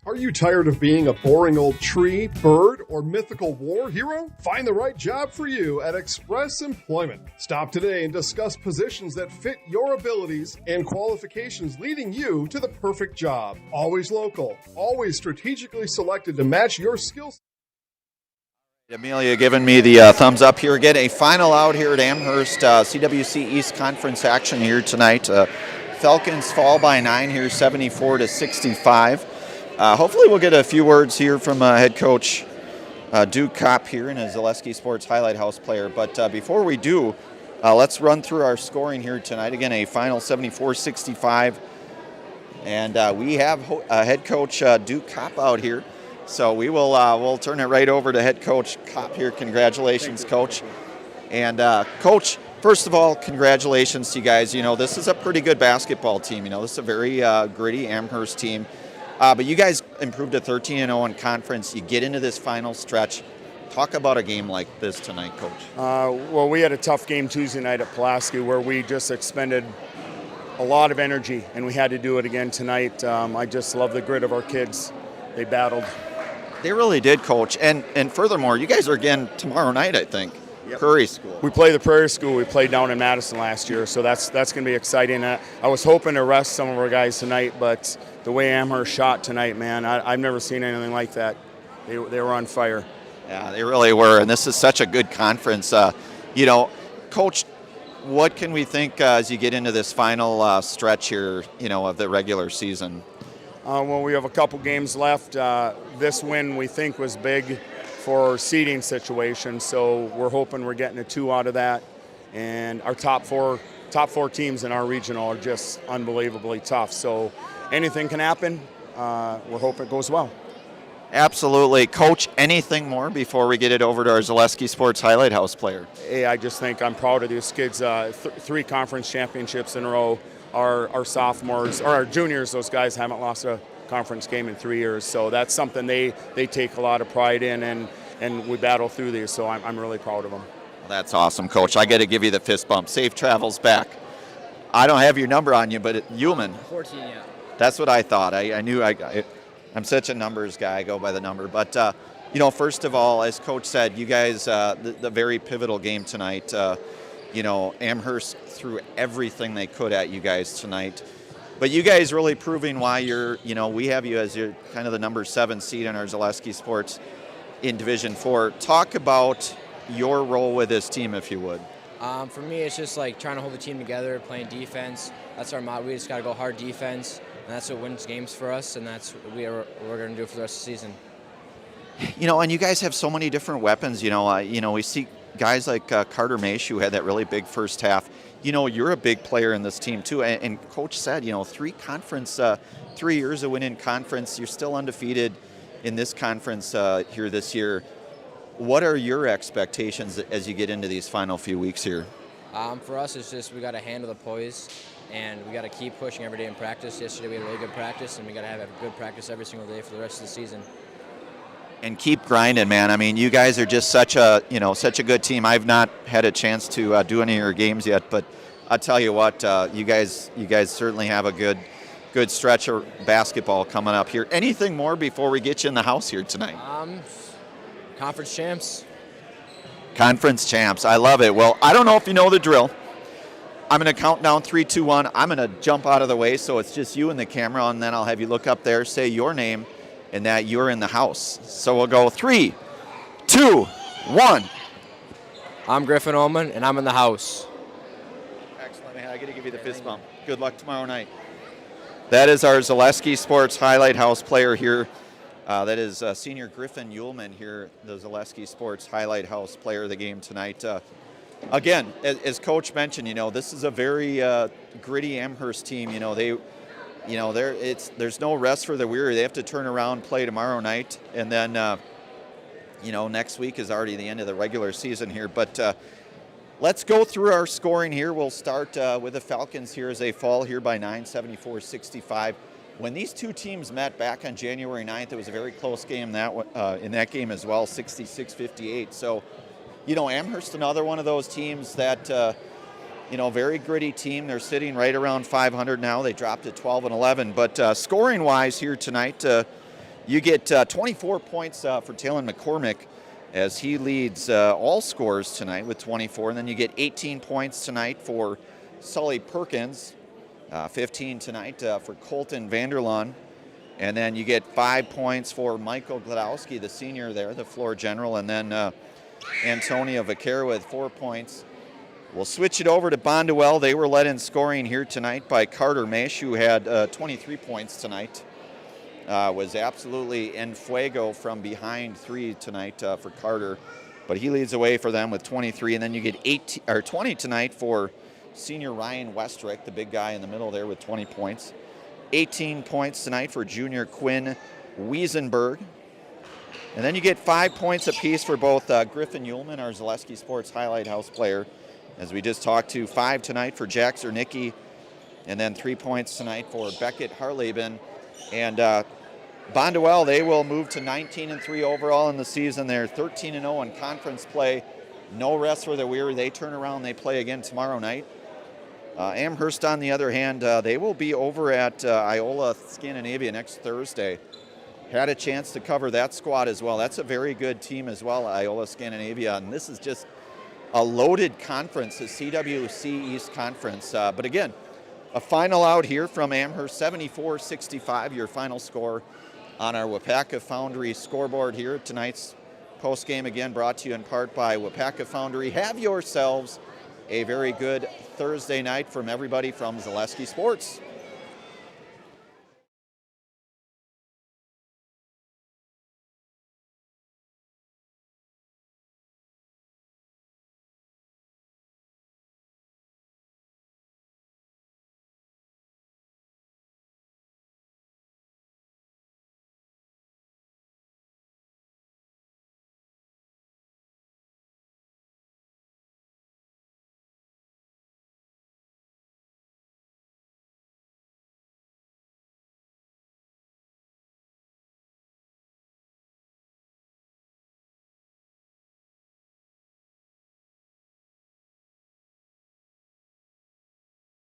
Are you tired of being a boring old tree, bird, or mythical war hero? Find the right job for you at Express Employment. Stop today and discuss positions that fit your abilities and qualifications, leading you to the perfect job. Always local, always strategically selected to match your skills. Amelia giving me the thumbs up here. Again, a final out here at Amherst. CWC East Conference action here tonight. Falcons fall by 9 here, 74-65. Hopefully we'll get a few words here from head coach Duke Kopp here and a Zaleski Sports Highlight House player. But before we do, let's run through our scoring here tonight. Again, a final 74-65. And we have head coach Duke Kopp out here. So we will we'll turn it right over to head coach Kopp here. Congratulations, Coach. And Coach, first of all, congratulations to you guys. You know, this is a pretty good basketball team. You know, this is a very gritty Amherst team. But you guys improved to 13-0 in conference. You get into this final stretch. Talk about a game like this tonight, Coach. Well, we had a tough game Tuesday night at Pulaski where we just expended a lot of energy, and we had to do it again tonight. I just love the grit of our kids. They battled. They really did, Coach. And furthermore, you guys are again tomorrow night, I think. Yep. Prairie School. We play the Prairie School. We played down in Madison last year, so that's going to be exciting. I was hoping to rest some of our guys tonight, but the way Amherst shot tonight, man, I've never seen anything like that. They were on fire. Yeah, they really were, and this is such a good conference. You know, Coach, what can we think as you get into this final stretch here, you know, of the regular season? Well, we have a couple games left. This win we think was big for our seeding situation, so we're hoping we're getting a 2 out of that. And our top four teams in our regional are just unbelievably tough. So anything can happen. We're hoping it goes well. Absolutely. Coach, anything more before we get it over to our Zaleski Sports Highlight House player? Hey, I just think I'm proud of these kids. 3 conference championships in a row. Our sophomores, or our juniors, those guys haven't lost a conference game in 3 years. So that's something they take a lot of pride in, and we battle through these. So I'm really proud of them. Well, that's awesome, Coach. I got to give you the fist bump. Safe travels back. I don't have your number on you, but Human. 14, yeah. That's what I thought. I knew I'm such a numbers guy. I go by the number. But, you know, first of all, as Coach said, you guys, the very pivotal game tonight, you know, Amherst threw everything they could at you guys tonight. But you guys really proving why you're, you know, we have you as your kind of the number 7 seed in our Zaleski Sports in Division 4. Talk about your role with this team, if you would. For me, it's just like trying to hold the team together, playing defense. That's our motto. We just got to go hard defense, and that's what wins games for us, and that's what we're going to do for the rest of the season. You know, and you guys have so many different weapons. You know, we see guys like Carter Maish, who had that really big first half. You know, you're a big player in this team too. And Coach said, you know, 3 years of winning conference. You're still undefeated in this conference here this year. What are your expectations as you get into these final few weeks here? For us, it's just we got to handle the poise, and we got to keep pushing every day in practice. Yesterday we had a really good practice, and we got to have a good practice every single day for the rest of the season. And keep grinding, man. I mean, you guys are just such a good team. I've not had a chance to do any of your games yet, but I'll tell you what, you guys certainly have a good stretch of basketball coming up here. Anything more before we get you in the house here tonight? Conference champs. Conference champs. I love it. Well, I don't know if you know the drill. I'm going to count down 3, 2, 1. I'm going to jump out of the way so it's just you and the camera, and then I'll have you look up there, say your name, and that you're in the house. So we'll go 3, 2, 1. I'm Griffin Ullman, and I'm in the house. Excellent, man. I got to give you the fist bump. Good luck tomorrow night. That is our Zaleski Sports Highlight House player here. That is senior Griffin Ullman here, the Zaleski Sports Highlight House player of the game tonight. Again, as Coach mentioned, this is a very gritty Amherst team. There's no rest for the weary. They have to turn around, play tomorrow night, and then next week is already the end of the regular season here. But let's go through our scoring here. We'll start with the Falcons here as they fall here by 9, 74-65. When these two teams met back on January 9th, it was a very close game in that game as well, 66-58. So, Amherst, another one of those teams that, very gritty team. They're sitting right around 500 now. They dropped to 12-11. But scoring-wise here tonight, you get 24 points for Talon McCormick as he leads all scores tonight with 24. And then you get 18 points tonight for Sully Perkins. 15 tonight for Colton Vanderlaan. And then you get 5 points for Michael Gladowski, the senior there, the floor general. And then Antonia Vaquera with 4 points. We'll switch it over to Bonduel. They were led in scoring here tonight by Carter Mesh, who had 23 points tonight. Was absolutely en fuego from behind 3 tonight for Carter. But he leads away for them with 23. And then you get 20 tonight for senior Ryan Westrick, the big guy in the middle there with 20 points. 18 points tonight for junior Quinn Wiesenberg. And then you get 5 points apiece for both Griffin Ullman, our Zaleski Sports Highlight House player, as we just talked to. 5 tonight for Jack Zernicki, and then 3 points tonight for Beckett Harleben. And Bonduel, they will move to 19-3 overall in the season. They're 13-0 in conference play. No rest for the weary. They turn around, they play again tomorrow night. Amherst, on the other hand, they will be over at Iola Scandinavia next Thursday. Had a chance to cover that squad as well. That's a very good team as well, Iola Scandinavia. And this is just a loaded conference, the CWC East Conference. But again, a final out here from Amherst, 74-65, your final score on our Wapaka Foundry scoreboard here. Tonight's post game again brought to you in part by Wapaka Foundry. Have yourselves a very good Thursday night from everybody from Zaleski Sports.